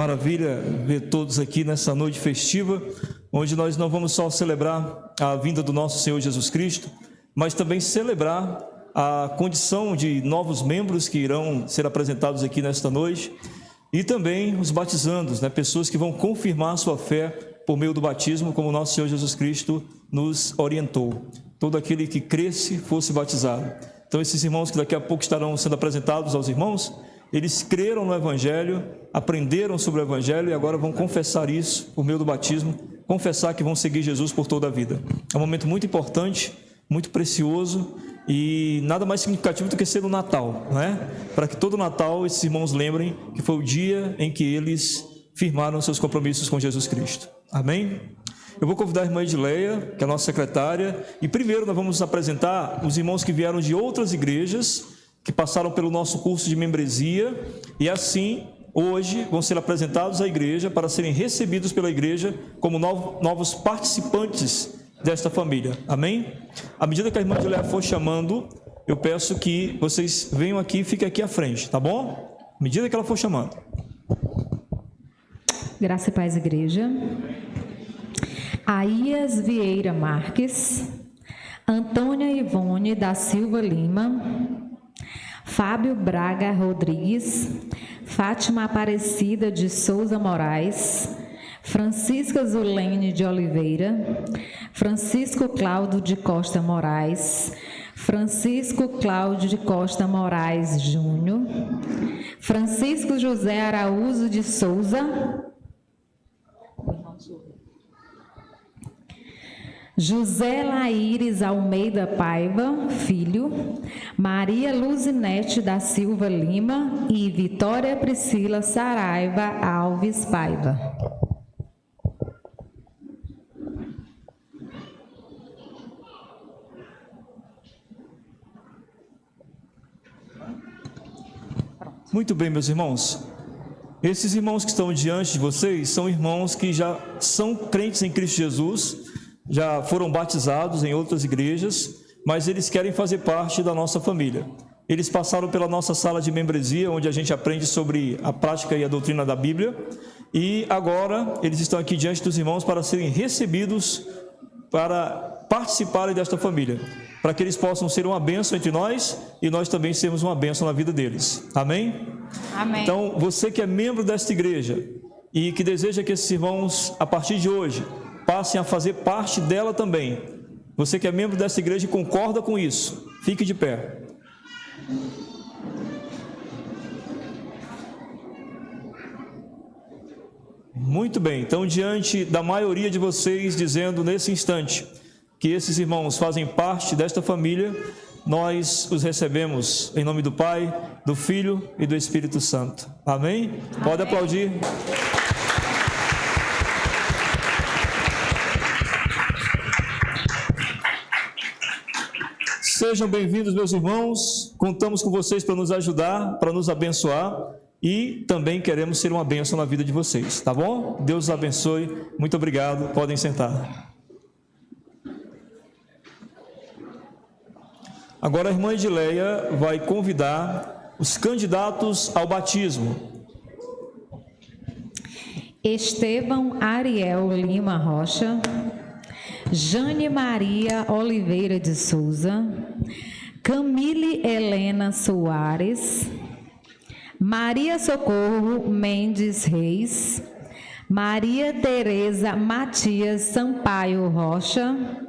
Maravilha ver todos aqui nessa noite festiva, onde nós não vamos só celebrar a vinda do nosso Senhor Jesus Cristo, mas também celebrar a condição de novos membros que irão ser apresentados aqui nesta noite, e também os batizandos, pessoas que vão confirmar a sua fé por meio do batismo, como o nosso Senhor Jesus Cristo nos orientou. Todo aquele que cresce fosse batizado. Então, esses irmãos que daqui a pouco estarão sendo apresentados aos irmãos, eles creram no Evangelho, aprenderam sobre o Evangelho e agora vão confessar isso por meio do batismo, confessar que vão seguir Jesus por toda a vida. É um momento muito importante, muito precioso e nada mais significativo do que ser o Natal, Para que todo Natal esses irmãos lembrem que foi o dia em que eles firmaram seus compromissos com Jesus Cristo. Amém? Eu vou convidar a irmã Edileia, que é a nossa secretária, e primeiro nós vamos apresentar os irmãos que vieram de outras igrejas, que passaram pelo nosso curso de membresia, e assim, hoje, vão ser apresentados à igreja para serem recebidos pela igreja como novos participantes desta família. Amém? À medida que a irmã Edileia for chamando, eu peço que vocês venham aqui e fiquem aqui à frente, tá bom? À medida que ela for chamando. Graça e paz, igreja. Aías Vieira Marques, Antônia Ivone da Silva Lima, Fábio Braga Rodrigues, Fátima Aparecida de Souza Moraes, Francisca Zulene de Oliveira, Francisco Cláudio de Costa Moraes, Francisco Cláudio de Costa Moraes Júnior, Francisco José Araújo de Souza, José Laíris Almeida Paiva, filho, Maria Luzinete da Silva Lima e Vitória Priscila Saraiva Alves Paiva. Muito bem, meus irmãos. Esses irmãos que estão diante de vocês são irmãos que já são crentes em Cristo Jesus, já foram batizados em outras igrejas, mas eles querem fazer parte da nossa família. Eles passaram pela nossa sala de membresia, onde a gente aprende sobre a prática e a doutrina da Bíblia, e agora eles estão aqui diante dos irmãos para serem recebidos, para participarem desta família, para que eles possam ser uma bênção entre nós e nós também sermos uma bênção na vida deles. Amém? Amém. Então, você que é membro desta igreja e que deseja que esses irmãos, a partir de hoje, passem a fazer parte dela também. Você que é membro dessa igreja e concorda com isso, fique de pé. Muito bem, então diante da maioria de vocês dizendo nesse instante que esses irmãos fazem parte desta família, nós os recebemos em nome do Pai, do Filho e do Espírito Santo. Amém? Pode aplaudir. Sejam bem-vindos, meus irmãos. Contamos com vocês para nos ajudar, para nos abençoar e também queremos ser uma bênção na vida de vocês, tá bom? Deus os abençoe. Muito obrigado. Podem sentar. Agora a irmã Edileia vai convidar os candidatos ao batismo. Estevão Ariel Lima Rocha, Jane Maria Oliveira de Souza, Camille Helena Soares, Maria Socorro Mendes Reis, Maria Tereza Matias Sampaio Rocha,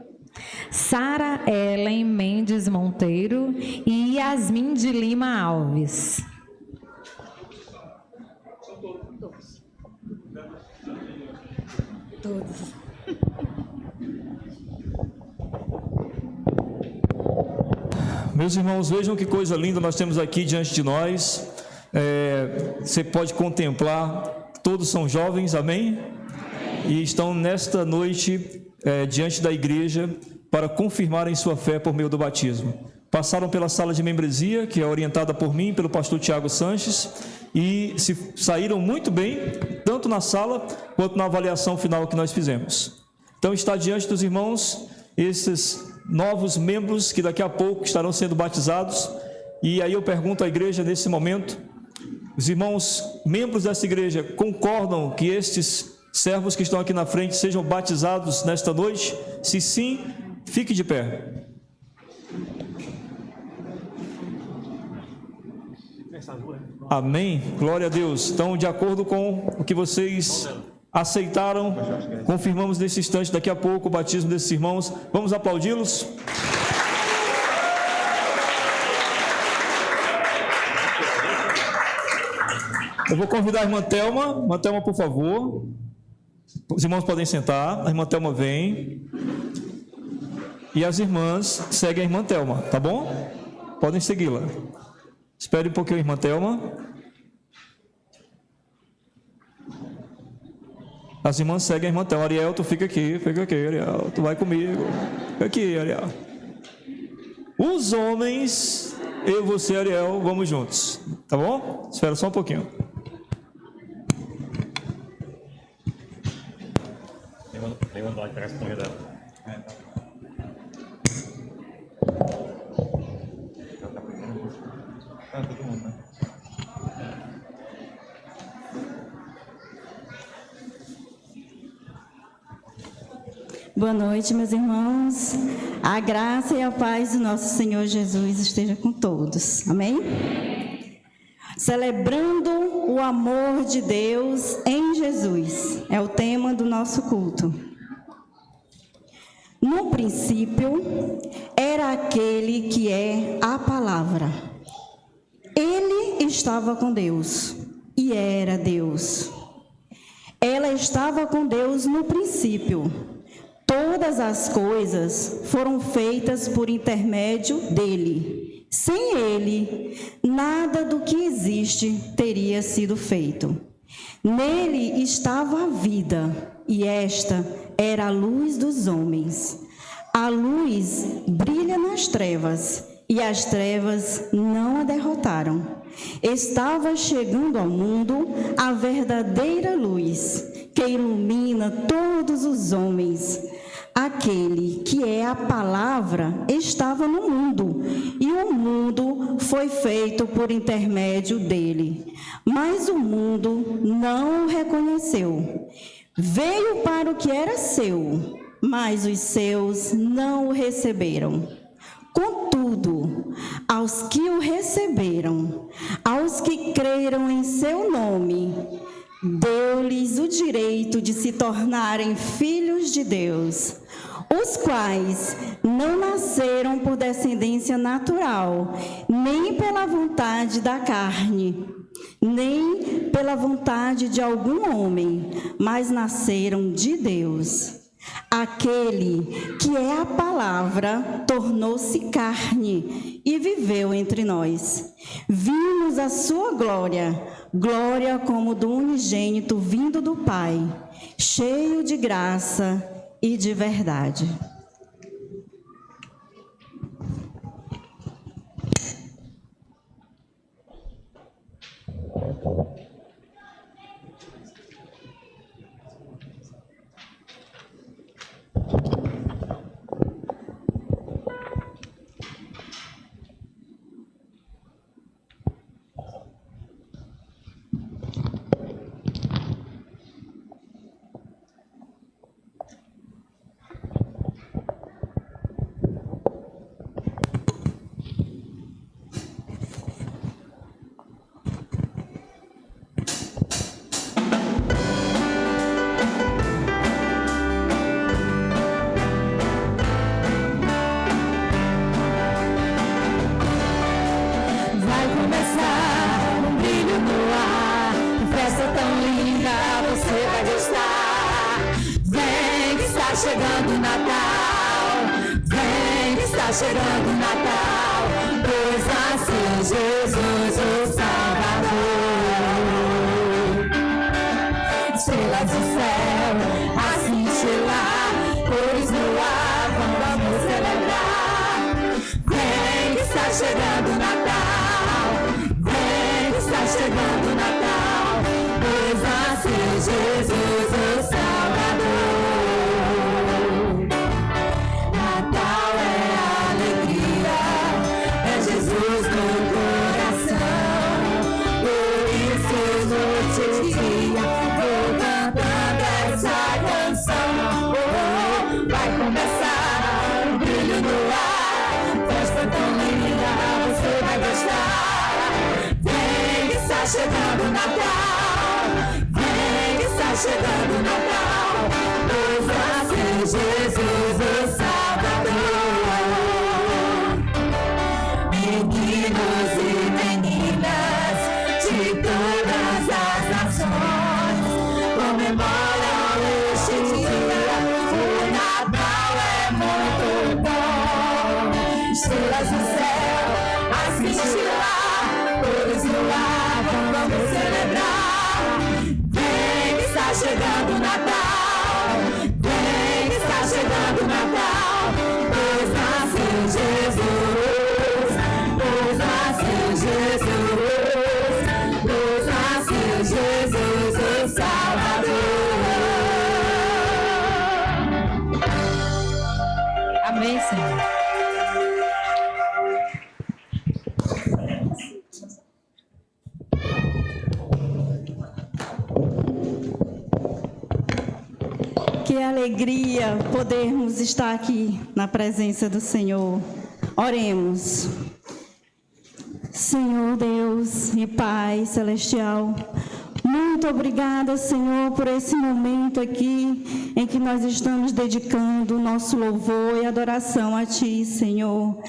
Sara Ellen Mendes Monteiro e Yasmin de Lima Alves. Todos. Meus irmãos, vejam que coisa linda nós temos aqui diante de nós. Você pode contemplar, todos são jovens, amém? E estão nesta noite diante da igreja para confirmarem sua fé por meio do batismo. Passaram pela sala de membresia, que é orientada por mim, pelo pastor Tiago Sanches, e saíram muito bem, tanto na sala quanto na avaliação final que nós fizemos. Então está diante dos irmãos esses novos membros que daqui a pouco estarão sendo batizados. E aí eu pergunto à igreja nesse momento, Os irmãos, membros dessa igreja, concordam que estes servos que estão aqui na frente sejam batizados nesta noite? Se sim, fique de pé. Amém? Glória a Deus. Então, de acordo com o que vocês aceitaram, confirmamos nesse instante, daqui a pouco, o batismo desses irmãos. Vamos aplaudi-los? Eu vou convidar a irmã Thelma. Irmã Thelma, por favor. Os irmãos podem sentar. A irmã Thelma vem. E as irmãs seguem a irmã Thelma, tá bom? Podem segui-la. Espere um pouquinho, irmã Thelma. As irmãs seguem a irmã Thelma. Ariel, tu fica aqui, Ariel. Tu vai comigo. Fica aqui, Ariel. Os homens, eu, você, Ariel, vamos juntos. Tá bom? Espera só um pouquinho. Tem vontade de pegar essa comida dela. Todo mundo, né? Boa noite, meus irmãos. A graça e a paz do nosso Senhor Jesus esteja com todos. Amém? Celebrando o amor de Deus em Jesus é o tema do nosso culto. No princípio, era aquele que é a palavra. Ele estava com Deus e era Deus. Ela estava com Deus no princípio. Todas as coisas foram feitas por intermédio dele. Sem ele, nada do que existe teria sido feito. Nele estava a vida, e esta era a luz dos homens. A luz brilha nas trevas, e as trevas não a derrotaram. Estava chegando ao mundo a verdadeira luz, que ilumina todos os homens. Aquele que é a palavra estava no mundo, e o mundo foi feito por intermédio dele. Mas o mundo não o reconheceu. Veio para o que era seu, mas os seus não o receberam. Contudo, aos que o receberam, aos que creram em seu nome, deu-lhes o direito de se tornarem filhos de Deus, os quais não nasceram por descendência natural, nem pela vontade da carne, nem pela vontade de algum homem, mas nasceram de Deus. Aquele que é a palavra tornou-se carne e viveu entre nós. Vimos a sua glória, glória como do unigênito vindo do Pai, cheio de graça e de verdade. chegando o Natal, vem que está chegando o Natal, pois nasceu Jesus o Salvador. Estrelas do céu, a cintilar, cores no ar, vamos celebrar. Vem que está chegando o Natal, vem que está chegando o Natal, pois nasceu Jesus o Salvador. Jesus no coração, por chegando o Natal. Vem que está chegando o Natal. Pois nasceu Jesus, o Salvador. Meninos e meninas de todas as nações comemoram este dia. O Natal é muito bom. Estrelas no céu, assiste lá, todos no ar, vamos celebrar. Vem que está chegando o Natal. Vem que está chegando o Natal. Pois nasceu Jesus. Pois nasceu Jesus. Pois nasceu Jesus, o Salvador. Amém, Senhor. Que alegria podermos estar aqui na presença do Senhor. Oremos. Senhor Deus e Pai Celestial, muito obrigada, Senhor, por esse momento aqui em que nós estamos dedicando o nosso louvor e adoração a Ti, Senhor.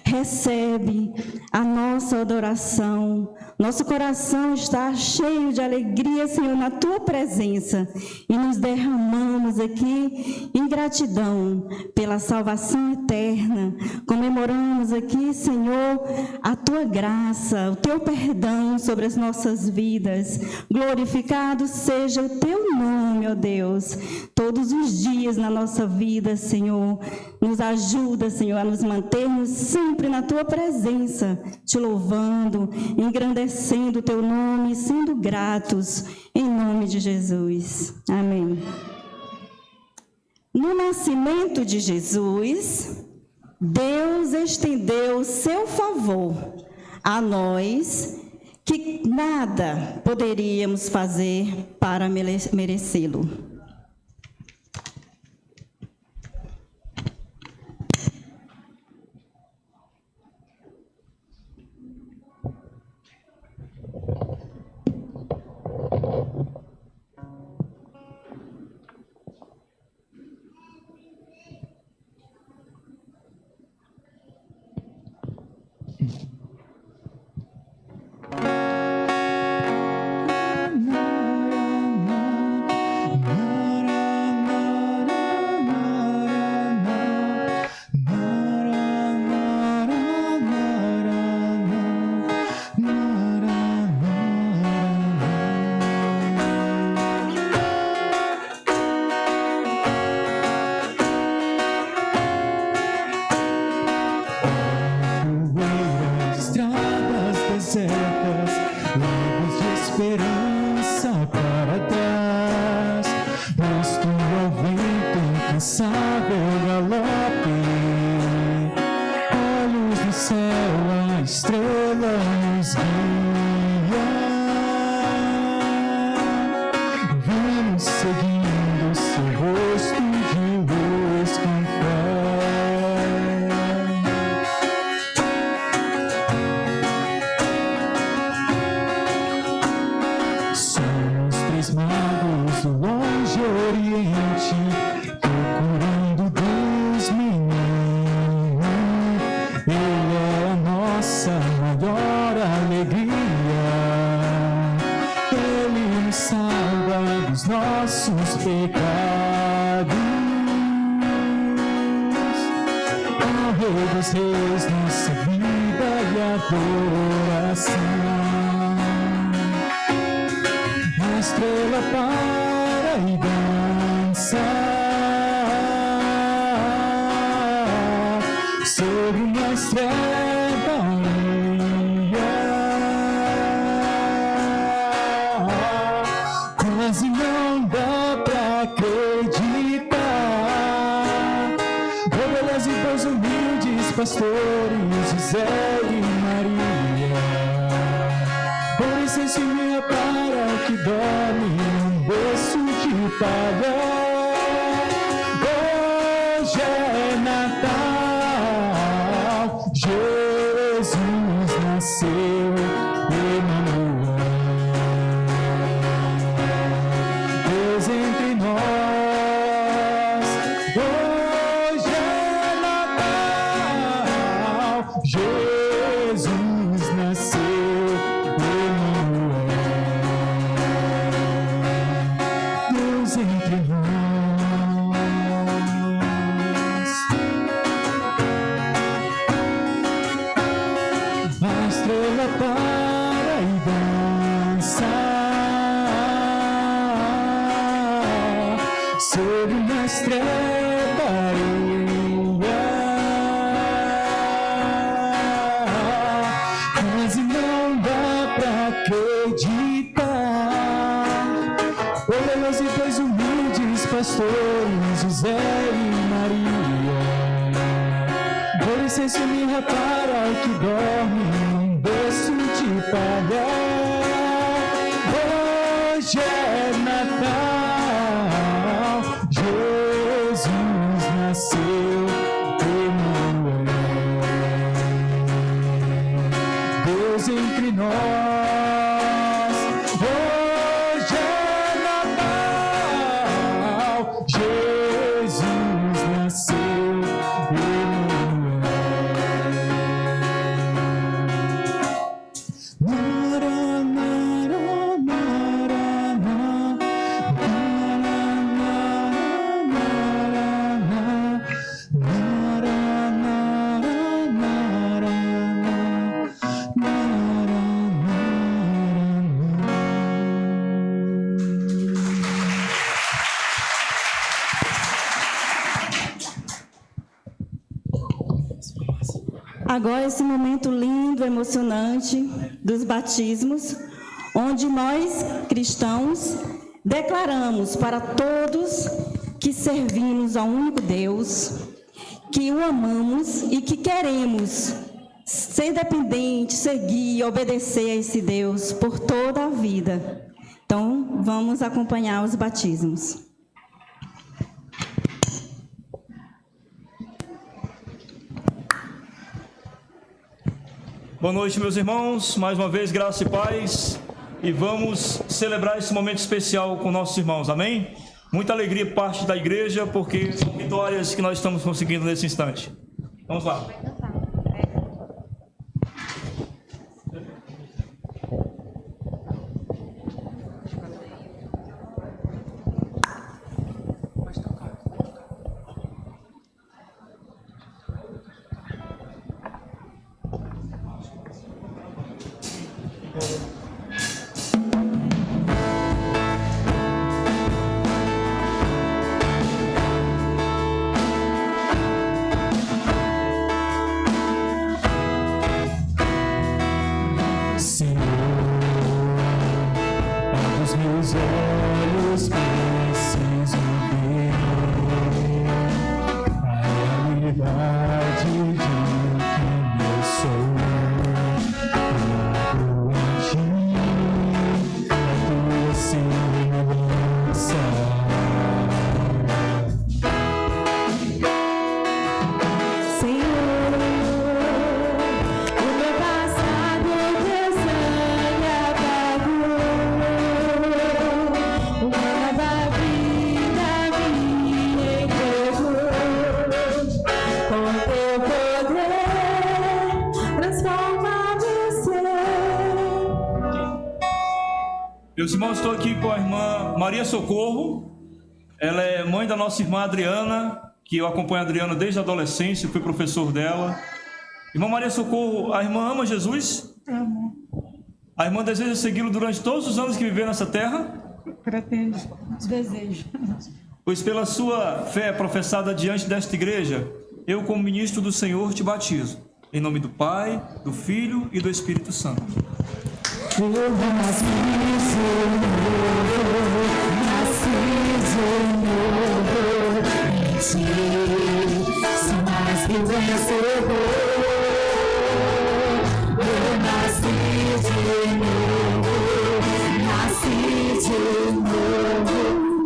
Recebe a nossa adoração. Nosso coração está cheio de alegria, Senhor, na Tua presença. E nos derramamos aqui em gratidão pela salvação eterna. Comemoramos aqui, Senhor, a Tua graça, o Teu perdão sobre as nossas vidas. Glorificado seja o Teu nome, ó Deus, todos os dias na nossa vida, Senhor. Nos ajuda, Senhor, a nos mantermos sempre na Tua presença, Te louvando, engrandecendo o Teu nome, sendo gratos, em nome de Jesus. Amém. No nascimento de Jesus, Deus estendeu o seu favor a nós, que nada poderíamos fazer para merecê-lo. Deus entre nós. A estrela para e dança sobre uma estrela areia, quase não dá pra acreditar. Olhos e dois humildes pastores, José e Maria. Por licença me repara que dorme num berço de palha. Hoje é Natal, Jesus nasceu, Emanuel, Deus entre nós. Hoje é Natal, Jesus nasceu, Agora esse momento lindo, emocionante dos batismos, onde nós, cristãos, declaramos para todos que servimos ao único Deus, que o amamos e que queremos ser dependentes, seguir e obedecer a esse Deus por toda a vida. Então, vamos acompanhar os batismos. Boa noite, meus irmãos. Mais uma vez, graça e paz. E vamos celebrar esse momento especial com nossos irmãos, amém? Muita alegria por parte da igreja, porque são vitórias que nós estamos conseguindo nesse instante. Vamos lá. Meus irmãos, estou aqui com a irmã Maria Socorro. Ela é mãe da nossa irmã Adriana, que eu acompanho a Adriana desde a adolescência, fui professor dela. Irmã Maria Socorro, a irmã ama Jesus? Amo. A irmã deseja segui-lo durante todos os anos que viveu nessa terra? Pretendo, desejo. Pois pela sua fé professada diante desta igreja, eu, como ministro do Senhor, te batizo. Em nome do Pai, do Filho e do Espírito Santo. Eu nasci de novo, em ti, sou mais que vencedor. Eu nasci de novo,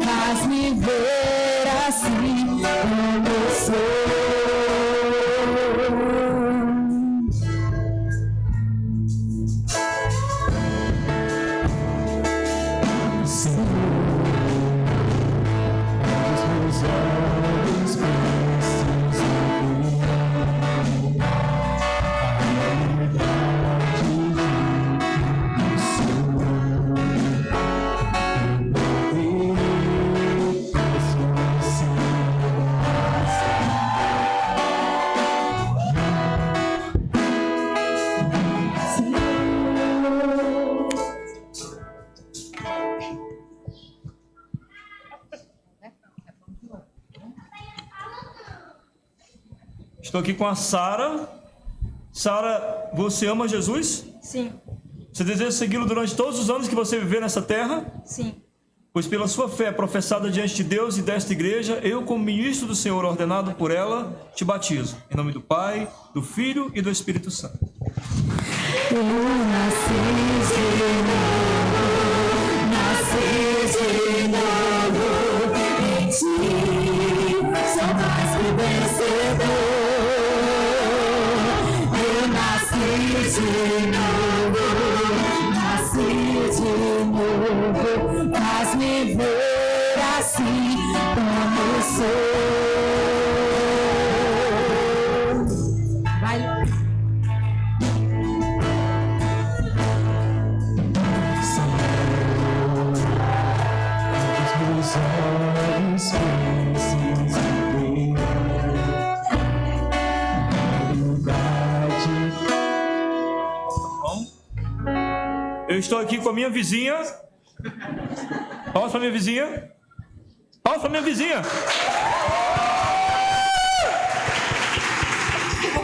faz me ver assim como eu sou. Estou aqui com a Sara. Sara, você ama Jesus? Sim, Você deseja segui-lo durante todos os anos que você viver nessa terra? sim. Pois pela sua fé professada diante de Deus e desta igreja, eu, como ministro do Senhor, ordenado por ela, te batizo. Em nome do Pai, do Filho e do Espírito Santo. Eu nasci de novo em ti, sou mais que vencedor. Eu nasci de novo, faz-me ver assim como sou. Vai. Eu estou aqui com a minha vizinha. Palmas para minha vizinha. Palmas para minha vizinha.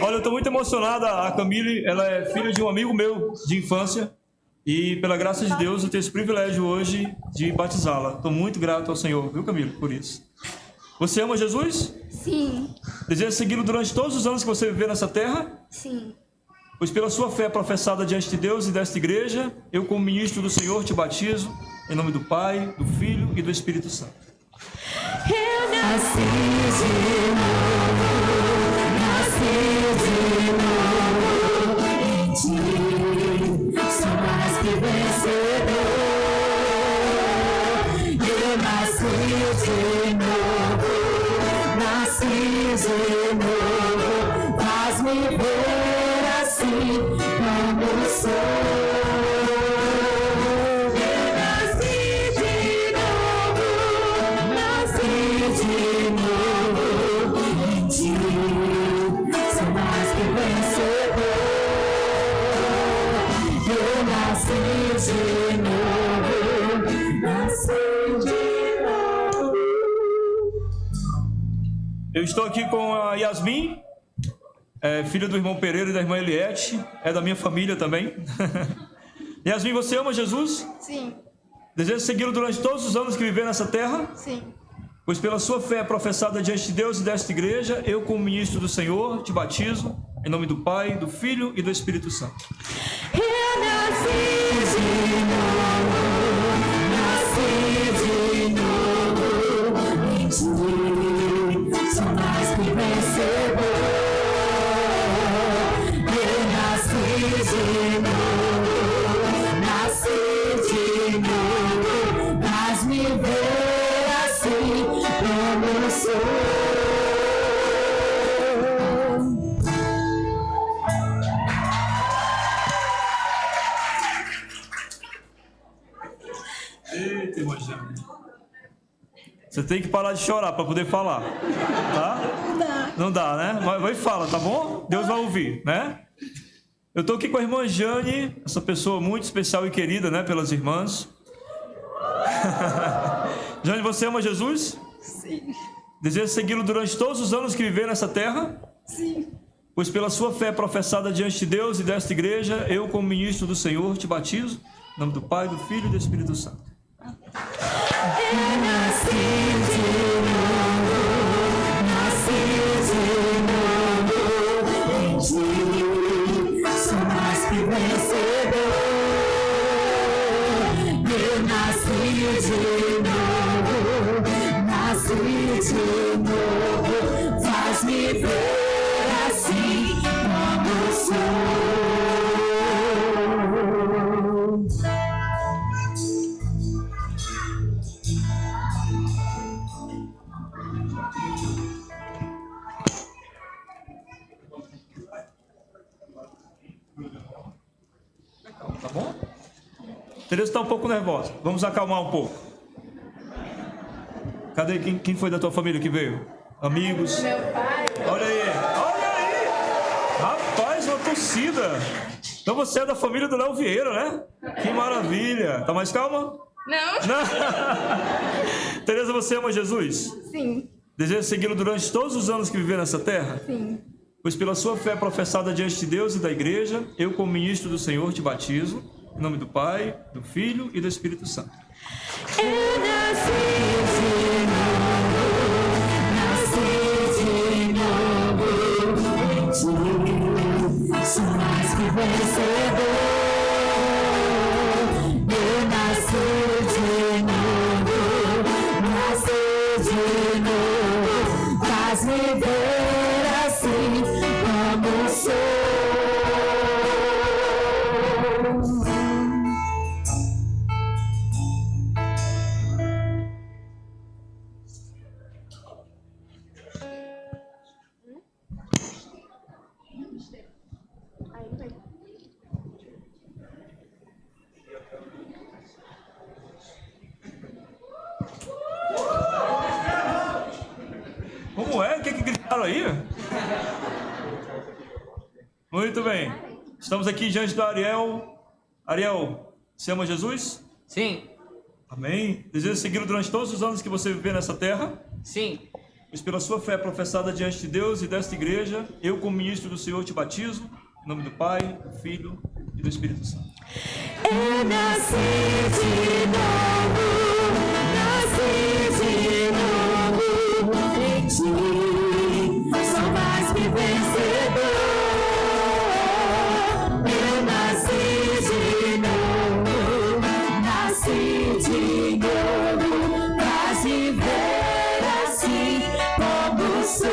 Olha, eu estou muito emocionada. A Camille, ela é filha de um amigo meu de infância. E pela graça de Deus, eu tenho esse privilégio hoje de batizá-la. Estou muito grato ao Senhor, viu, Camille, por isso. Você ama Jesus? Sim, Deseja segui-lo durante todos os anos que você viver nessa terra? sim. Pois pela sua fé professada diante de Deus e desta igreja, eu, como ministro do Senhor, te batizo, em nome do Pai, do Filho e do Espírito Santo. Eu nasci de novo em ti, sou mais que vencedor. Eu nasci de novo, faz-me ver assim como sou. Eu nasci de novo em ti, sou mais que vencedor. Eu nasci de novo. Eu estou aqui com a Yasmin, filha do irmão Pereira e da irmã Eliette, é da minha família também. Yasmin, você ama Jesus? Sim, Deseja segui-lo durante todos os anos que viver nessa terra? sim. Pois pela sua fé professada diante de Deus e desta igreja, eu, como ministro do Senhor, te batizo, em nome do Pai, do Filho e do Espírito Santo. Eu nasci de novo em ti, sou mais que vencedor. Eu nasci de novo, faz-me ver assim como sou. Eita, irmã Jane. Você tem que parar de chorar para poder falar, tá? Não dá, né? Vai e fala, tá bom? Deus vai ouvir, né? Eu estou aqui com a irmã Jane, essa pessoa muito especial e querida, né, pelas irmãs. Jane, você ama Jesus? Sim, Deseja segui-lo durante todos os anos que viver nessa terra? sim. Pois pela sua fé professada diante de Deus e desta igreja, eu, como ministro do Senhor, te batizo, em nome do Pai, do Filho e do Espírito Santo. Eu nasci de novo em ti, sou mais que vencedor. Eu nasci de novo, faz-me ver assim como sou. Tá bom? Tereza está um pouco nervosa. Vamos acalmar um pouco. Cadê quem foi da tua família que veio? Amigos? Meu pai. Olha aí, olha aí! Rapaz, uma torcida! Então você é da família do Léo Vieira, né? Que maravilha! Tá mais calma? Não? Não. Tereza, você ama Jesus? Sim, Deseja segui-lo durante todos os anos que viver nessa terra? sim. Pois pela sua fé professada diante de Deus e da igreja, eu, como ministro do Senhor, te batizo, em nome do Pai, do Filho e do Espírito Santo. Eu nasci de novo, em ti, sou mais que vencedor. Eu nasci de novo, faz-me ver assim como sou. Como é? O que gritaram aí? Muito bem. Estamos aqui diante do Ariel. Ariel, você ama Jesus? Sim, Amém. Deseja segui-lo durante todos os anos que você viver nessa terra? sim. Pois pela sua fé professada diante de Deus e desta igreja, eu, como ministro do Senhor, te batizo, em nome do Pai, do Filho e do Espírito Santo. Eu nasci de novo, em ti, sou mais que vencedor. Eu nasci de novo, faz-me ver assim como sou.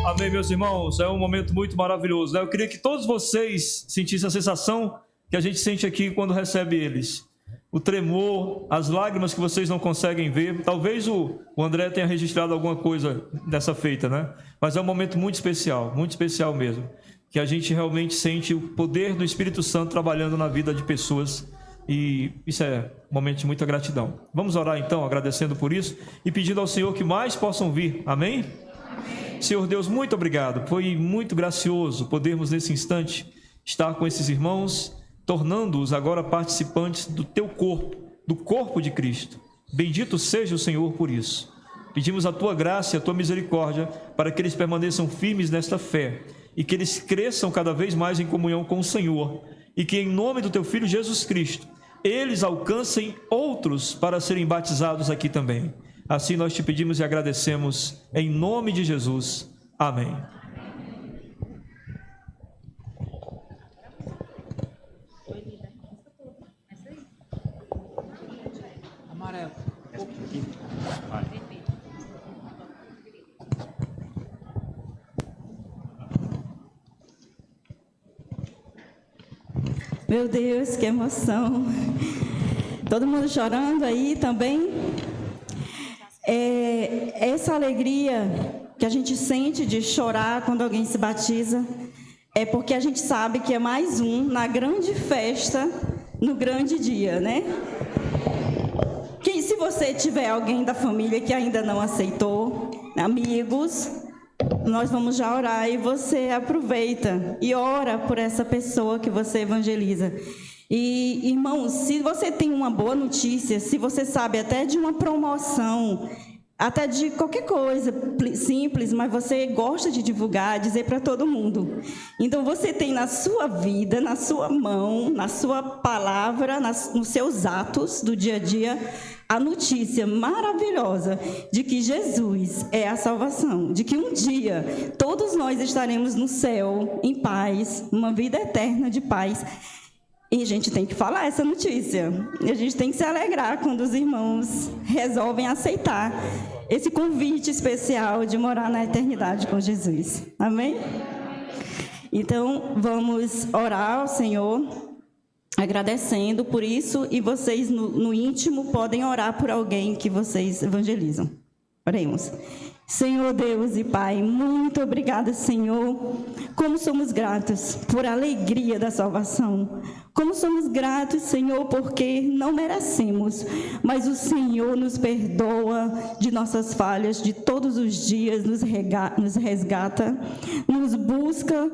Amém, meus irmãos. É um momento muito maravilhoso, né? Eu queria que todos vocês sentissem a sensação que a gente sente aqui quando recebe eles. O tremor, as lágrimas que vocês não conseguem ver. Talvez o André tenha registrado alguma coisa dessa feita, né? Mas é um momento muito especial mesmo. Que a gente realmente sente o poder do Espírito Santo trabalhando na vida de pessoas. E isso é um momento de muita gratidão. Vamos orar então, agradecendo por isso e pedindo ao Senhor que mais possam vir. Amém? Senhor Deus, muito obrigado. Foi muito gracioso podermos nesse instante estar com esses irmãos, tornando-os agora participantes do teu corpo, do corpo de Cristo. Bendito seja o Senhor por isso. Pedimos a tua graça e a tua misericórdia para que eles permaneçam firmes nesta fé e que eles cresçam cada vez mais em comunhão com o Senhor e que em nome do teu Filho Jesus Cristo eles alcancem outros para serem batizados aqui também. Assim nós te pedimos e agradecemos em nome de Jesus. Amém. Amarelo. Meu Deus, que emoção. Todo mundo chorando aí também. Essa alegria que a gente sente de chorar quando alguém se batiza é porque a gente sabe que é mais um na grande festa, no grande dia, né? Que se você tiver alguém da família que ainda não aceitou, amigos, nós vamos já orar e você aproveita e ora por essa pessoa que você evangeliza. E, irmãos, se você tem uma boa notícia, se você sabe até de uma promoção, até de qualquer coisa simples, mas você gosta de divulgar, dizer para todo mundo. Então, você tem na sua vida, na sua mão, na sua palavra, nos seus atos do dia a dia, a notícia maravilhosa de que Jesus é a salvação, de que um dia todos nós estaremos no céu, em paz, uma vida eterna de paz. E a gente tem que falar essa notícia. E a gente tem que se alegrar quando os irmãos resolvem aceitar esse convite especial de morar na eternidade com Jesus. Amém? Então, vamos orar ao Senhor, agradecendo por isso, e vocês, no íntimo, podem orar por alguém que vocês evangelizam. Oremos. Senhor Deus e Pai, muito obrigada, Senhor. Como somos gratos por a alegria da salvação. Como somos gratos, Senhor, porque não merecemos, mas o Senhor nos perdoa de nossas falhas de todos os dias, nos resgata, nos busca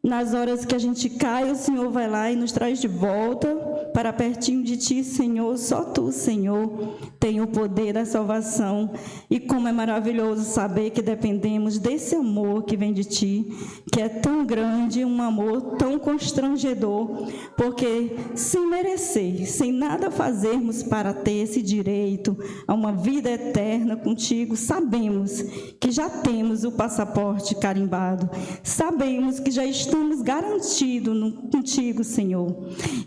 nas horas que a gente cai, o Senhor vai lá e nos traz de volta. para pertinho de Ti, Senhor. Só Tu, Senhor, tem o poder da salvação. E como é maravilhoso saber que dependemos desse amor que vem de Ti, que é tão grande, um amor tão constrangedor, porque sem merecer, sem nada fazermos para ter esse direito a uma vida eterna contigo, sabemos que já temos o passaporte carimbado, sabemos que já estamos garantidos contigo, Senhor.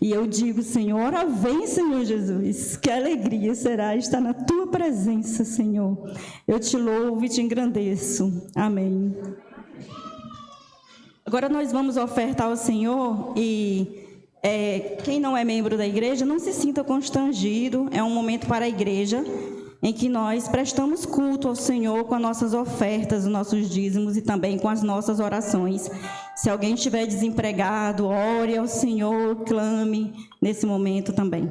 E eu digo, Senhor, ora vem, Senhor Jesus, que alegria será estar na Tua presença, Senhor. Eu te louvo e te engrandeço. Amém. Agora nós vamos ofertar ao Senhor e quem não é membro da igreja, não se sinta constrangido, é um momento para a igreja em que nós prestamos culto ao Senhor com as nossas ofertas, os nossos dízimos e também com as nossas orações. Se alguém estiver desempregado, ore ao Senhor, clame nesse momento também.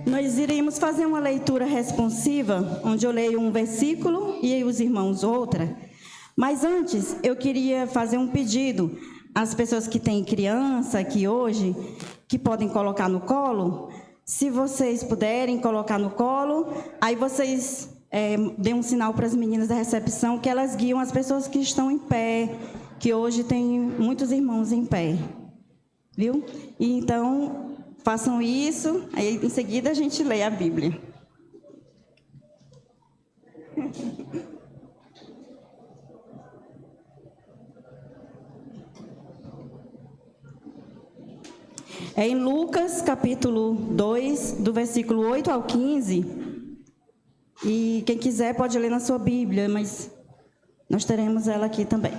Nós iremos fazer uma leitura responsiva, onde eu leio um versículo e aí os irmãos outra. Mas antes, eu queria fazer um pedido às pessoas que têm criança aqui hoje, que podem colocar no colo. Se vocês puderem colocar no colo, aí vocês dêem um sinal para as meninas da recepção que elas guiam as pessoas que estão em pé, que hoje tem muitos irmãos em pé. Viu? E então, façam isso, aí em seguida a gente lê a Bíblia. É em Lucas, capítulo 2, do versículo 8 ao 15. E quem quiser pode ler na sua Bíblia, mas nós teremos ela aqui também.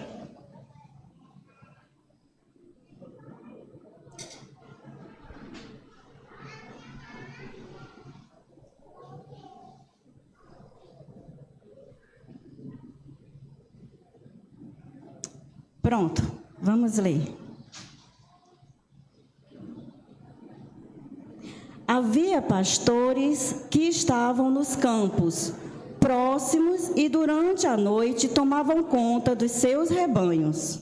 Pronto, vamos ler. Havia pastores que estavam nos campos próximos e durante a noite tomavam conta dos seus rebanhos.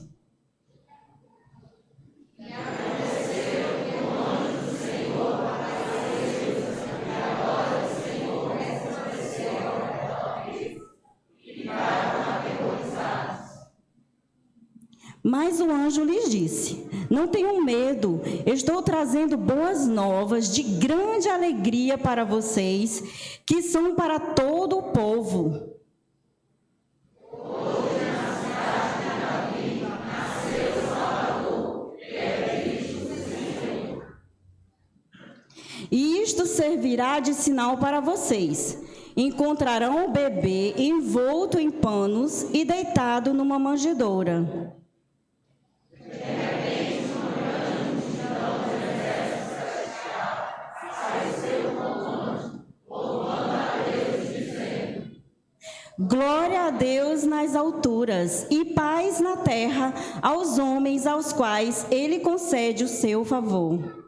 Mas o anjo lhes disse: não tenham medo, estou trazendo boas novas de grande alegria para vocês, que são para todo o povo. E isto servirá de sinal para vocês. Encontrarão o bebê envolto em panos e deitado numa manjedoura. Glória Glória a Deus nas alturas e paz na terra aos homens aos quais Ele concede o seu favor.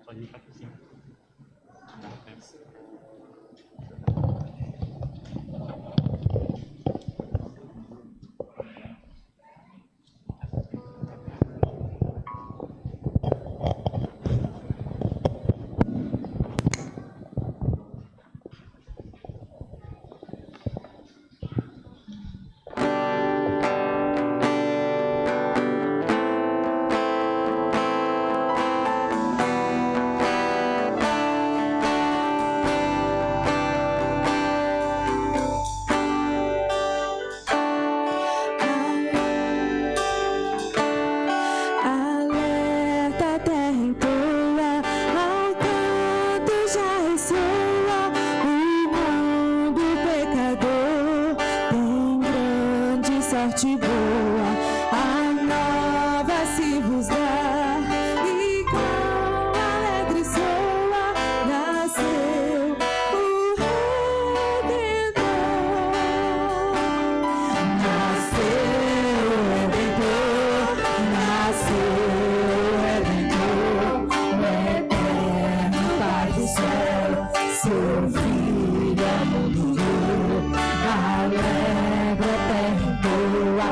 Pode ir para cima. sorte boa, a nova se vos dá, e quão alegre soa, nasceu o Redentor. Nasceu o Redentor, nasceu o Redentor, o eterno Pai do céu, seu Filho ao mundo veio, alegra a terra boa.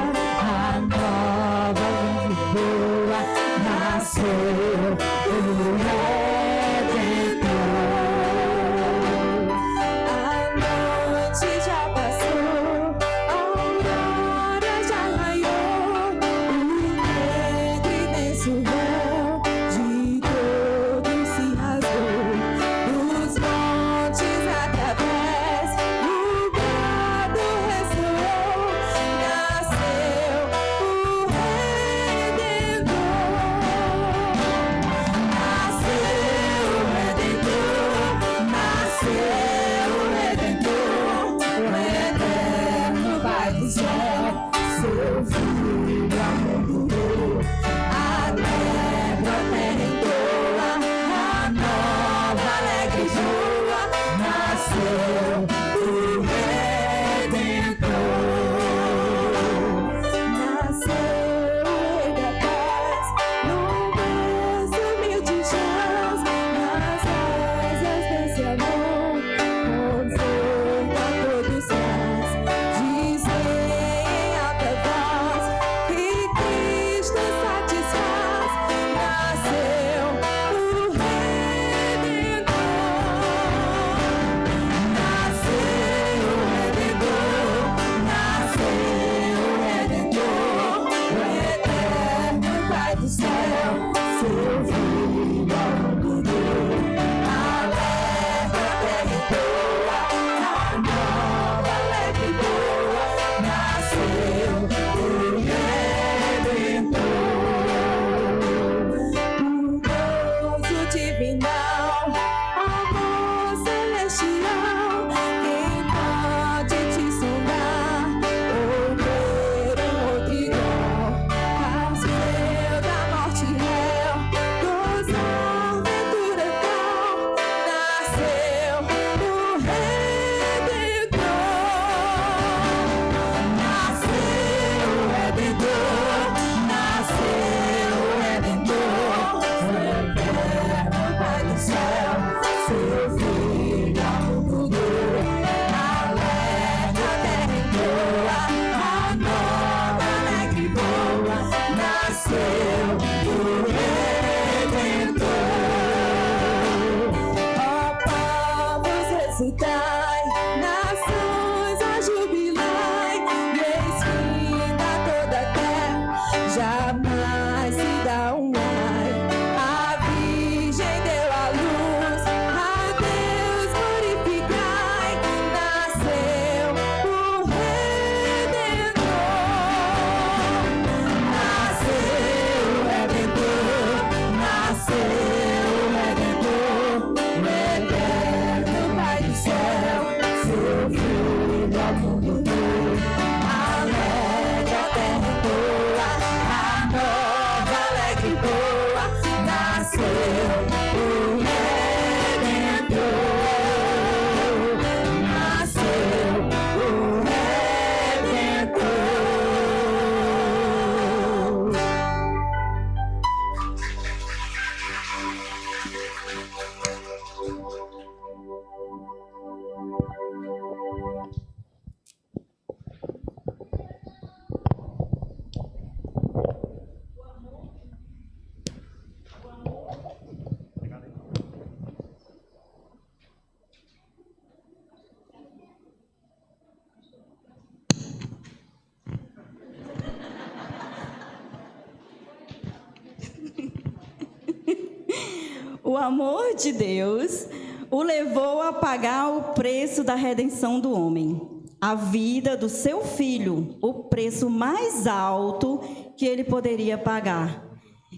O amor de Deus o levou a pagar o preço da redenção do homem, a vida do seu filho, o preço mais alto que ele poderia pagar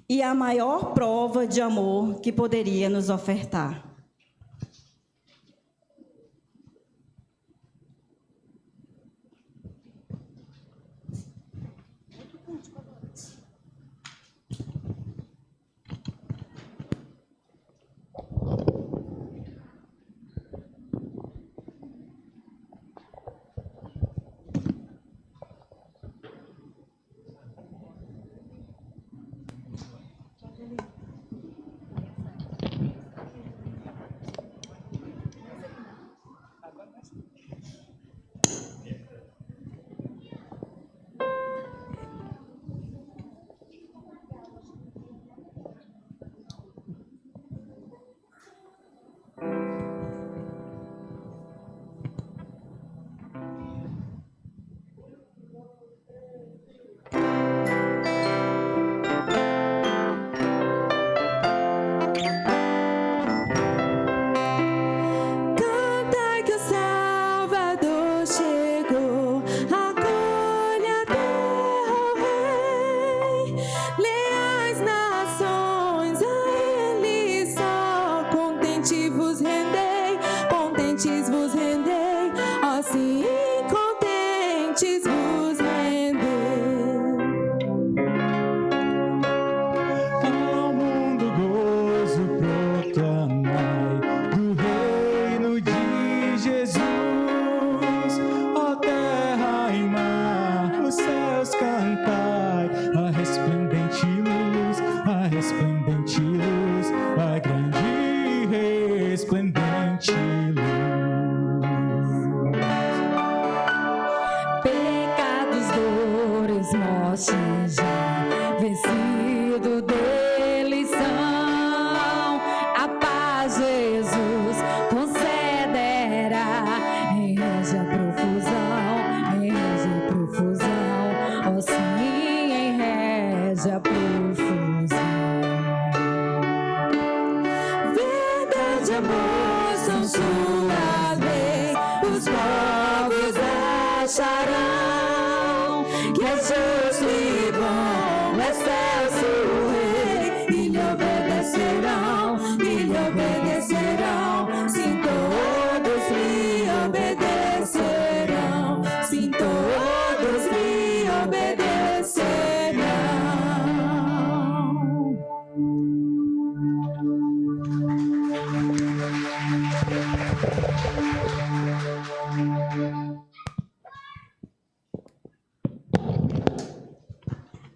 e a maior prova de amor que poderia nos ofertar.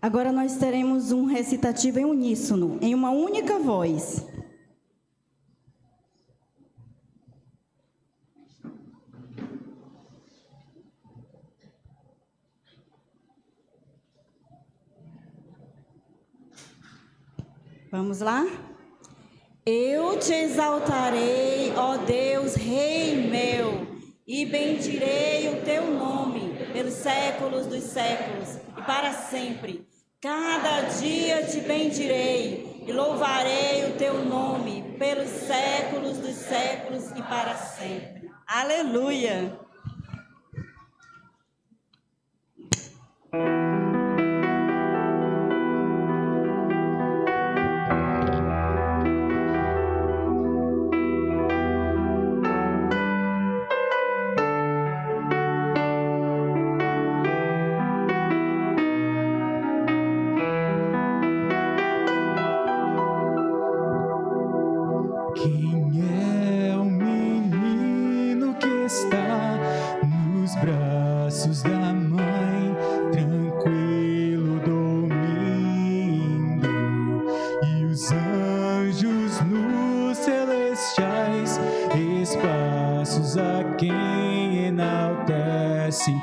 Agora nós teremos um recitativo em uníssono, em uma única voz. Vamos lá? Eu te exaltarei, ó Deus, Rei meu, e bendirei o teu nome pelos séculos dos séculos e para sempre. Cada dia te bendirei e louvarei o teu nome pelos séculos dos séculos e para sempre. Aleluia!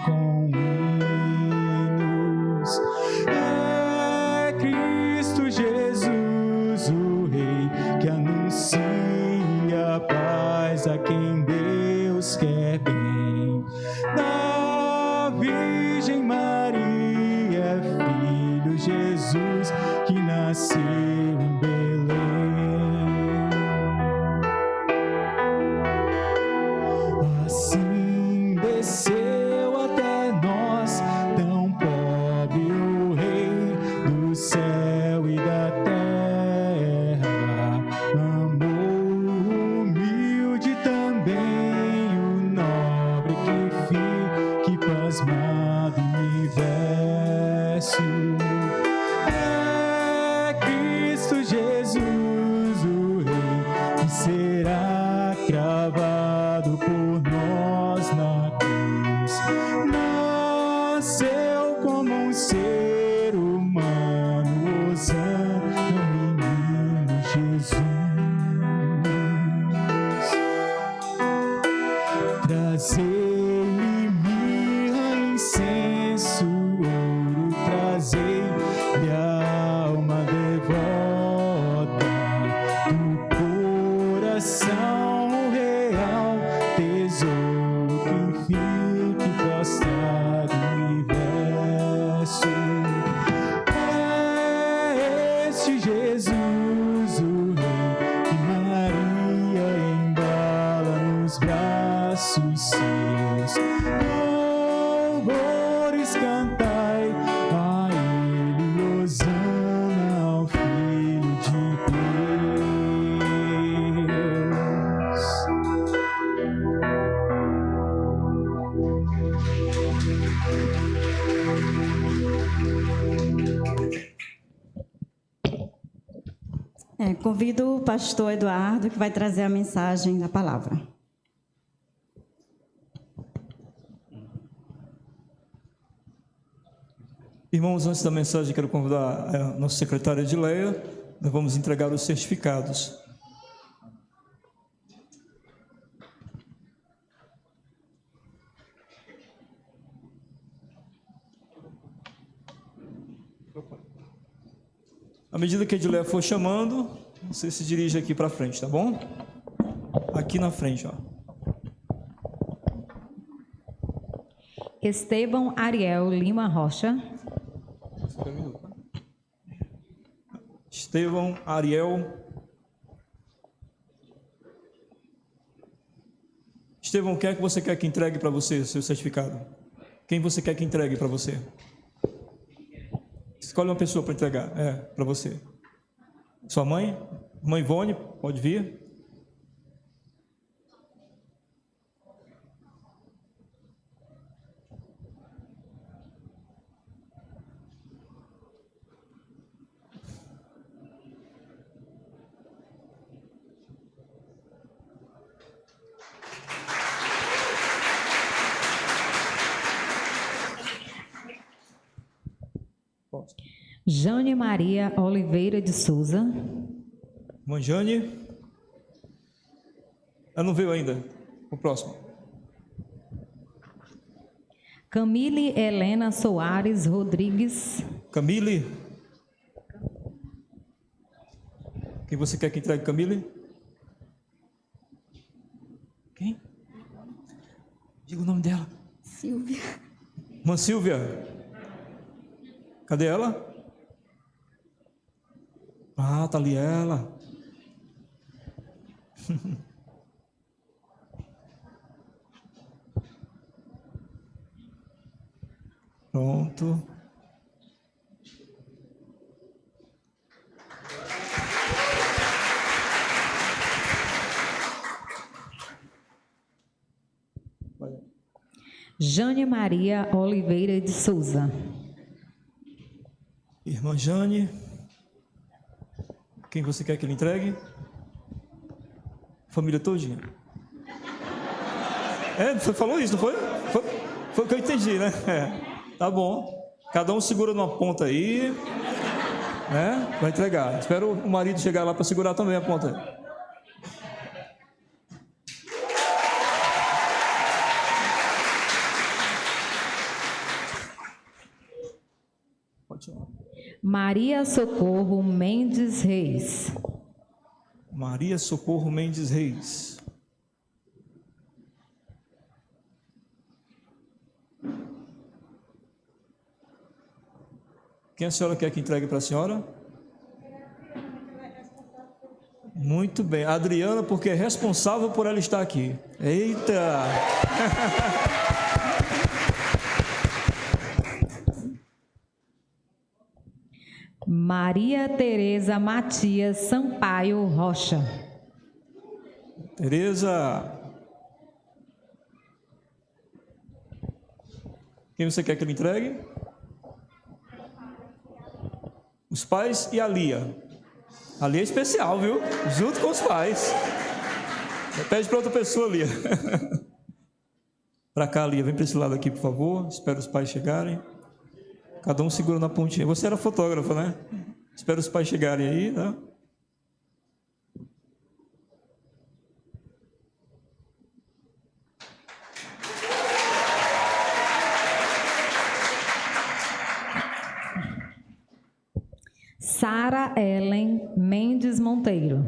Com hinos, é Cristo Jesus, o Rei, que anuncia a paz a quem Deus quer bem. Da Virgem Maria, Filho Jesus, que nasceu em Belém. fantasma do universo. É Cristo Jesus, o Rei, que será cravado por nós na cruz. Nasceu como um ser humano, Hosana, menino Jesus. Trazei-lhe mirra, incenso, ouro, trazei-lhe a alma devota do coração real, tesouro que fique prostrado no universo. É este Jesus, o Rei, que Maria embala nos braços seus. Louvores cantai a Ele, Hosana ao Filho de Deus. Convido o pastor Eduardo, que vai trazer a mensagem da palavra. Irmãos, antes da mensagem, quero convidar a nossa secretária Edileia. Nós vamos entregar os certificados. À medida que a Edileia for chamando, você se dirige aqui para frente, tá bom? Aqui na frente, ó. Estevão Ariel Lima Rocha. Estevão Ariel. Estevão, quem é que você quer que entregue para você seu certificado? Quem você quer que entregue para você? Escolhe uma pessoa para entregar. Para você. Sua mãe? Mãe Ivone, pode vir. Jane Maria Oliveira de Souza. Mãe Jane. Ela não veio ainda. O próximo. Camille Helena Soares Rodrigues. Camille. Quem você quer que entregue, Camille? Quem? Diga o nome dela. Silvia. Irmã Silvia. Cadê ela? Ah, tá ali ela. Pronto. Jane Maria Oliveira de Souza. Irmã Jane. Quem você quer que ele entregue? Família todinha. Você falou isso, não foi? Foi o que eu entendi, né? Tá bom. Cada um segura numa ponta aí, né? Vai entregar. Espero o marido chegar lá para segurar também a ponta aí. Pode chamar. Maria Socorro Mendes Reis. Maria Socorro Mendes Reis. Quem a senhora quer que entregue para a senhora? Muito bem. A Adriana, porque é responsável por ela estar aqui. Eita! Maria Tereza Matias Sampaio Rocha. Tereza. Quem você quer que ele entregue? Os pais e a Lia. A Lia é especial, viu? Junto com os pais. Pede para outra pessoa, Lia. Para cá, Lia. Vem para esse lado aqui, por favor. Espera os pais chegarem. Cada um segura na pontinha. Você era fotógrafa, né? Espera os pais chegarem aí, né? Sara Ellen Mendes Monteiro.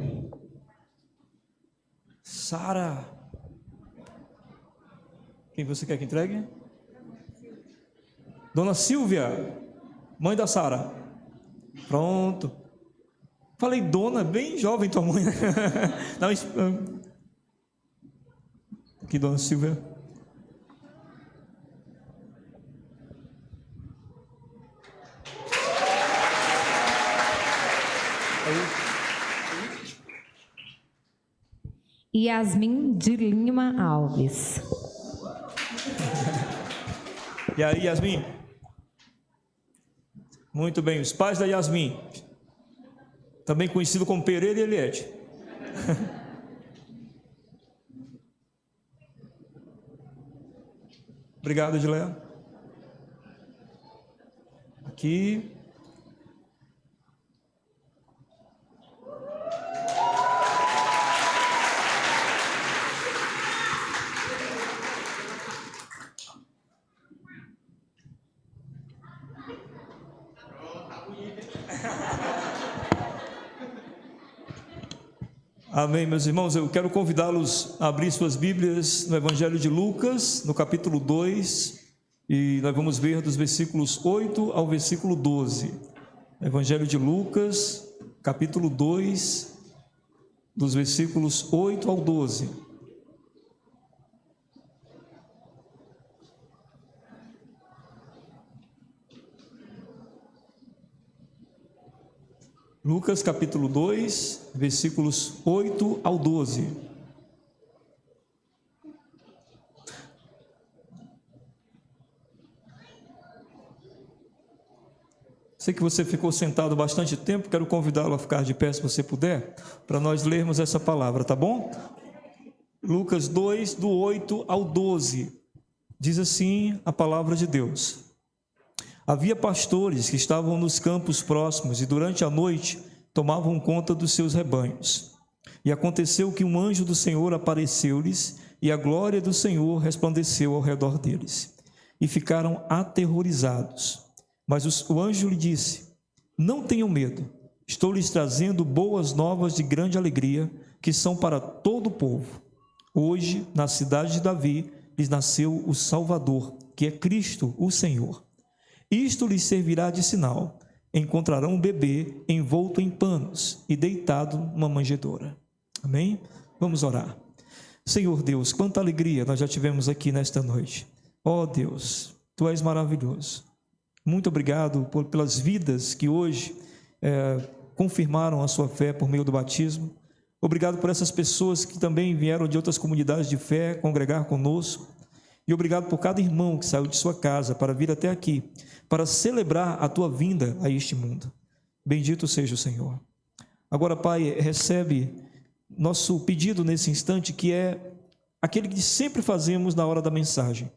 Sara. Quem você quer que entregue? Dona Silvia, mãe da Sara. Pronto. Falei dona, bem jovem tua mãe. Não, aqui, Dona Silvia. Yasmin de Lima Alves. E aí, Yasmin? Muito bem, os pais da Yasmin, também conhecido como Pereira e Eliette. Obrigado, Edileia. Aqui. Amém, meus irmãos. Eu quero convidá-los a abrir suas Bíblias no Evangelho de Lucas, no capítulo 2, e nós vamos ver dos versículos 8 ao versículo 12. Evangelho de Lucas, capítulo 2, dos versículos 8 ao 12. Lucas capítulo 2, versículos 8 ao 12. Sei que você ficou sentado bastante tempo, quero convidá-lo a ficar de pé se você puder, para nós lermos essa palavra, tá bom? Lucas 2, do 8 ao 12, diz assim a palavra de Deus. Havia pastores que estavam nos campos próximos e durante a noite tomavam conta dos seus rebanhos. E aconteceu que um anjo do Senhor apareceu-lhes e a glória do Senhor resplandeceu ao redor deles. E ficaram aterrorizados. Mas o anjo lhe disse: não tenham medo, estou lhes trazendo boas novas de grande alegria, que são para todo o povo. Hoje, na cidade de Davi, lhes nasceu o Salvador, que é Cristo, o Senhor. Isto lhes servirá de sinal: encontrarão um bebê envolto em panos e deitado numa manjedoura. Amém? Vamos orar. Senhor Deus, quanta alegria nós já tivemos aqui nesta noite. Ó Deus, Tu és maravilhoso. Muito obrigado pelas vidas que hoje confirmaram a sua fé por meio do batismo. Obrigado por essas pessoas que também vieram de outras comunidades de fé congregar conosco. E obrigado por cada irmão que saiu de sua casa para vir até aqui, para celebrar a Tua vinda a este mundo. Bendito seja o Senhor. Agora, Pai, recebe nosso pedido nesse instante, que é aquele que sempre fazemos na hora da mensagem.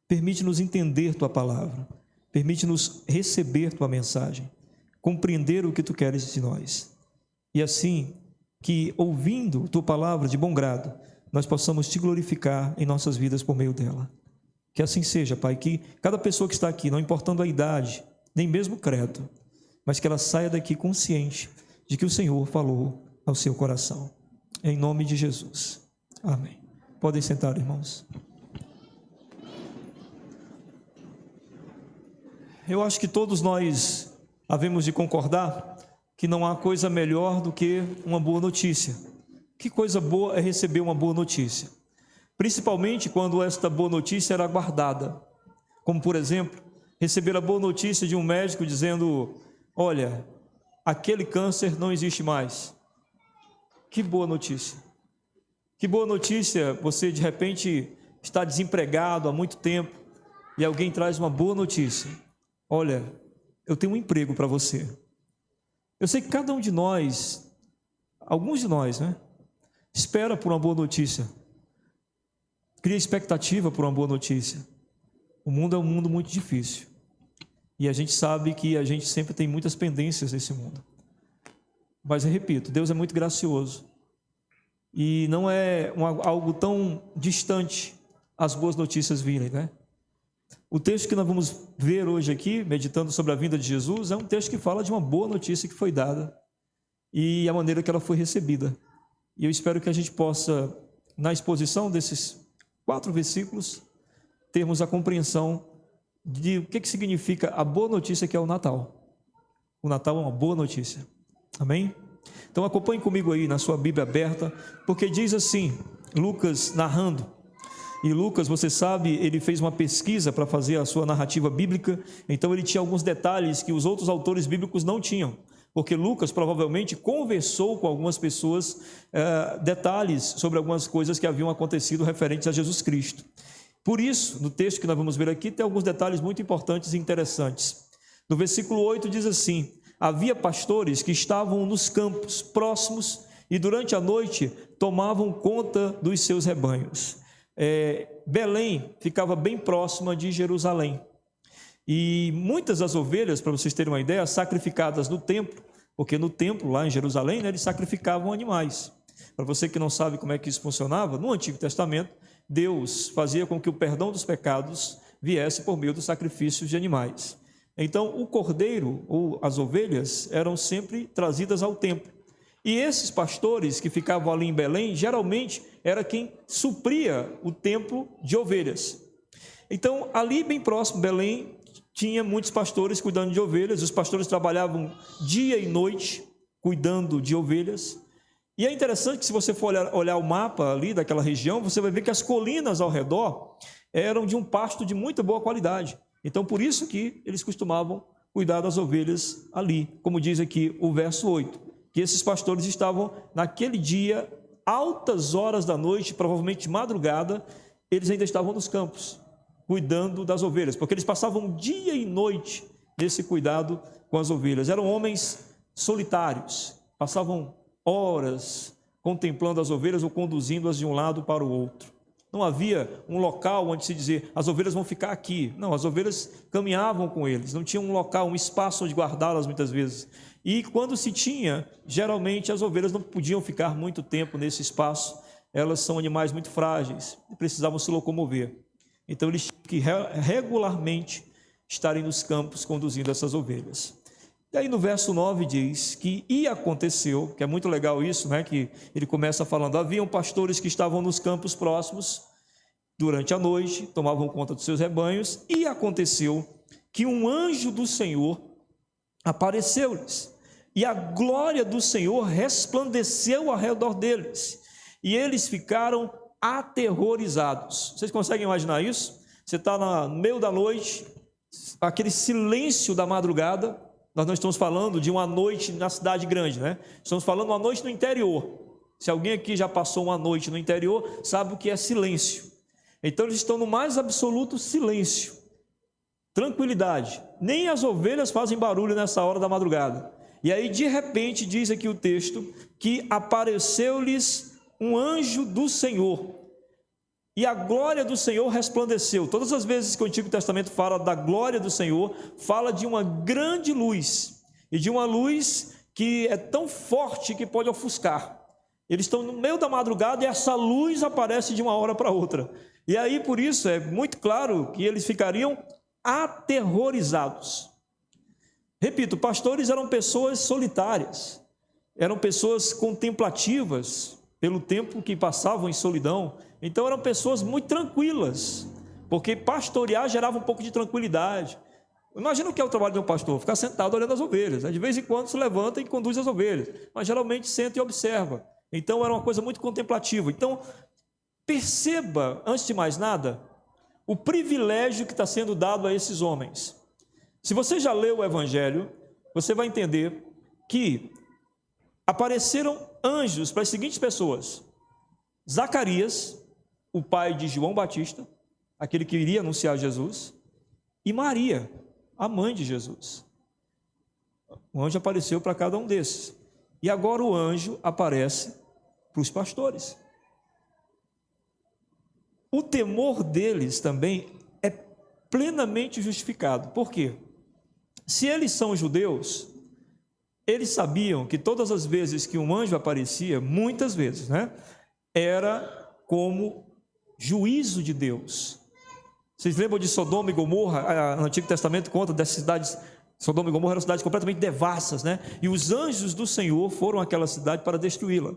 Permite-nos entender Tua palavra, permite-nos receber Tua mensagem, compreender o que Tu queres de nós. E assim, que ouvindo Tua palavra de bom grado, nós possamos Te glorificar em nossas vidas por meio dela. Que assim seja, Pai, que cada pessoa que está aqui, não importando a idade, nem mesmo o credo, mas que ela saia daqui consciente de que o Senhor falou ao seu coração. Em nome de Jesus. Amém. Podem sentar, irmãos. Eu acho que todos nós havemos de concordar que não há coisa melhor do que uma boa notícia. Que coisa boa é receber uma boa notícia, principalmente quando esta boa notícia era aguardada, como por exemplo, receber a boa notícia de um médico dizendo: olha, aquele câncer não existe mais. Que boa notícia. Que boa notícia você de repente está desempregado há muito tempo e alguém traz uma boa notícia. Olha, eu tenho um emprego para você. Eu sei que cada um de nós, alguns de nós, né, espera por uma boa notícia, cria expectativa por uma boa notícia. O mundo é um mundo muito difícil, e a gente sabe que a gente sempre tem muitas pendências nesse mundo. Mas eu repito, Deus é muito gracioso, e não é algo tão distante as boas notícias virem, né? O texto que nós vamos ver hoje aqui, meditando sobre a vinda de Jesus, é um texto que fala de uma boa notícia que foi dada e a maneira que ela foi recebida. E eu espero que a gente possa, na exposição desses 4 versículos, termos a compreensão de o que significa a boa notícia que é o Natal. O Natal é uma boa notícia. Amém? Então acompanhe comigo aí na sua Bíblia aberta, porque diz assim, Lucas narrando. E Lucas, você sabe, ele fez uma pesquisa para fazer a sua narrativa bíblica, então ele tinha alguns detalhes que os outros autores bíblicos não tinham, porque Lucas provavelmente conversou com algumas pessoas, detalhes sobre algumas coisas que haviam acontecido referentes a Jesus Cristo. Por isso, no texto que nós vamos ver aqui, tem alguns detalhes muito importantes e interessantes. No versículo 8 diz assim: havia pastores que estavam nos campos próximos e durante a noite tomavam conta dos seus rebanhos. Belém ficava bem próxima de Jerusalém, e muitas das ovelhas, para vocês terem uma ideia, sacrificadas no templo, porque no templo lá em Jerusalém, né, eles sacrificavam animais. Para você que não sabe como é que isso funcionava, no Antigo Testamento Deus fazia com que o perdão dos pecados viesse por meio dos sacrifícios de animais. Então o cordeiro ou as ovelhas eram sempre trazidas ao templo. E esses pastores que ficavam ali em Belém, geralmente era quem supria o templo de ovelhas. Então, ali bem próximo, Belém, tinha muitos pastores cuidando de ovelhas. Os pastores trabalhavam dia e noite cuidando de ovelhas. E é interessante que, se você for olhar o mapa ali daquela região, você vai ver que as colinas ao redor eram de um pasto de muita boa qualidade. Então, por isso que eles costumavam cuidar das ovelhas ali, como diz aqui o verso 8. Que esses pastores estavam naquele dia, altas horas da noite, provavelmente de madrugada, eles ainda estavam nos campos, cuidando das ovelhas, porque eles passavam dia e noite nesse cuidado com as ovelhas. Eram homens solitários, passavam horas contemplando as ovelhas ou conduzindo-as de um lado para o outro. Não havia um local onde se dizer, as ovelhas vão ficar aqui. Não, as ovelhas caminhavam com eles, não tinha um local, um espaço onde guardá-las muitas vezes. E quando se tinha, geralmente as ovelhas não podiam ficar muito tempo nesse espaço, elas são animais muito frágeis, precisavam se locomover. Então eles tinham que regularmente estarem nos campos conduzindo essas ovelhas. E aí no verso 9 diz que aconteceu, que é muito legal isso, né? Que ele começa falando, haviam pastores que estavam nos campos próximos durante a noite, tomavam conta dos seus rebanhos, e aconteceu que um anjo do Senhor apareceu-lhes, e a glória do Senhor resplandeceu ao redor deles, e eles ficaram aterrorizados. Vocês conseguem imaginar isso? Você está no meio da noite, aquele silêncio da madrugada. Nós não estamos falando de uma noite na cidade grande, né? Estamos falando de uma noite no interior. Se alguém aqui já passou uma noite no interior, sabe o que é silêncio. Então eles estão no mais absoluto silêncio, tranquilidade. Nem as ovelhas fazem barulho nessa hora da madrugada. E aí, de repente, diz aqui o texto, que apareceu-lhes um anjo do Senhor, e a glória do Senhor resplandeceu. Todas as vezes que o Antigo Testamento fala da glória do Senhor, fala de uma grande luz, e de uma luz que é tão forte que pode ofuscar. Eles estão no meio da madrugada e essa luz aparece de uma hora para outra. E aí, por isso, é muito claro que eles ficariam aterrorizados. Repito, pastores eram pessoas solitárias, eram pessoas contemplativas pelo tempo que passavam em solidão. Então eram pessoas muito tranquilas, porque pastorear gerava um pouco de tranquilidade. Imagina o que é o trabalho de um pastor, ficar sentado olhando as ovelhas. De vez em quando se levanta e conduz as ovelhas, mas geralmente senta e observa. Então era uma coisa muito contemplativa. Então perceba, antes de mais nada, o privilégio que está sendo dado a esses homens. Se você já leu o Evangelho, você vai entender que apareceram anjos para as seguintes pessoas: Zacarias, o pai de João Batista, aquele que iria anunciar Jesus, e Maria, a mãe de Jesus. O anjo apareceu para cada um desses. E agora o anjo aparece para os pastores. O temor deles também é plenamente justificado. Por quê? Se eles são judeus, eles sabiam que todas as vezes que um anjo aparecia, muitas vezes, era como juízo de Deus. Vocês lembram de Sodoma e Gomorra? No Antigo Testamento conta dessas cidades. Sodoma e Gomorra eram cidades completamente devassas, E os anjos do Senhor foram àquela cidade para destruí-la.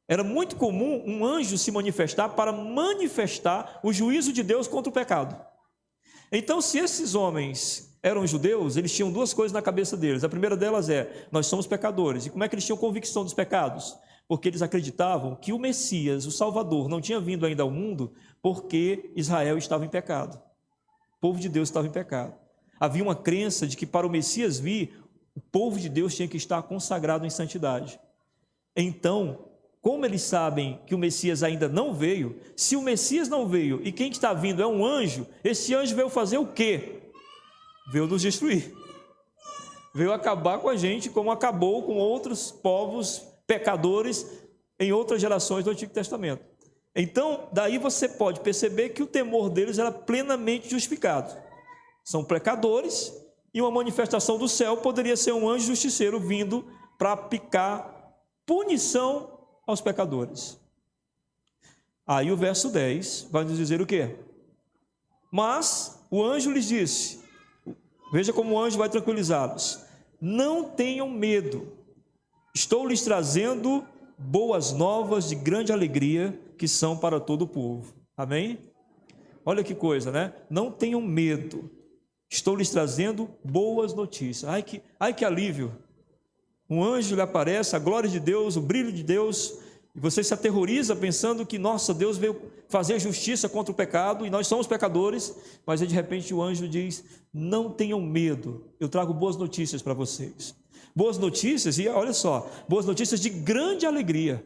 Era muito comum um anjo se manifestar para manifestar o juízo de Deus contra o pecado. Então, se esses homens eram judeus, eles tinham duas coisas na cabeça deles. A primeira delas é: nós somos pecadores. E como é que eles tinham convicção dos pecados? Porque eles acreditavam que o Messias, o Salvador, não tinha vindo ainda ao mundo porque Israel estava em pecado. O povo de Deus estava em pecado. Havia uma crença de que para o Messias vir, o povo de Deus tinha que estar consagrado em santidade. Então, como eles sabem que o Messias ainda não veio, se o Messias não veio e quem está vindo é um anjo, esse anjo veio fazer o quê? Veio nos destruir. Veio acabar com a gente como acabou com outros povos pecadores em outras gerações do Antigo Testamento. Então, daí você pode perceber que o temor deles era plenamente justificado. São pecadores e uma manifestação do céu poderia ser um anjo justiceiro vindo para aplicar punição aos pecadores. Aí o verso 10 vai nos dizer o quê? Mas o anjo lhes disse, veja como o anjo vai tranquilizá-los: não tenham medo, estou lhes trazendo boas novas de grande alegria, que são para todo o povo. Amém? Olha que coisa, Não tenham medo, estou lhes trazendo boas notícias. Ai que alívio! Um anjo lhe aparece, a glória de Deus, o brilho de Deus, e você se aterroriza pensando que, nossa, Deus veio fazer justiça contra o pecado, e nós somos pecadores, mas aí de repente o anjo diz: não tenham medo, eu trago boas notícias para vocês. Boas notícias, e olha só, boas notícias de grande alegria.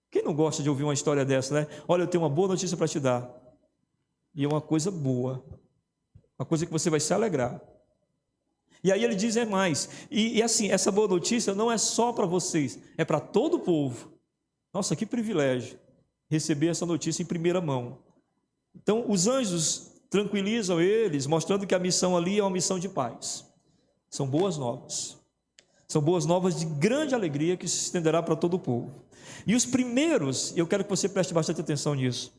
Quem não gosta de ouvir uma história dessa, Olha, eu tenho uma boa notícia para te dar, e é uma coisa boa, uma coisa que você vai se alegrar. E aí ele diz mais, e assim, essa boa notícia não é só para vocês, é para todo o povo. Nossa, que privilégio receber essa notícia em primeira mão. Então, os anjos tranquilizam eles, mostrando que a missão ali é uma missão de paz. São boas novas. São boas novas de grande alegria que se estenderá para todo o povo. E os primeiros, eu quero que você preste bastante atenção nisso,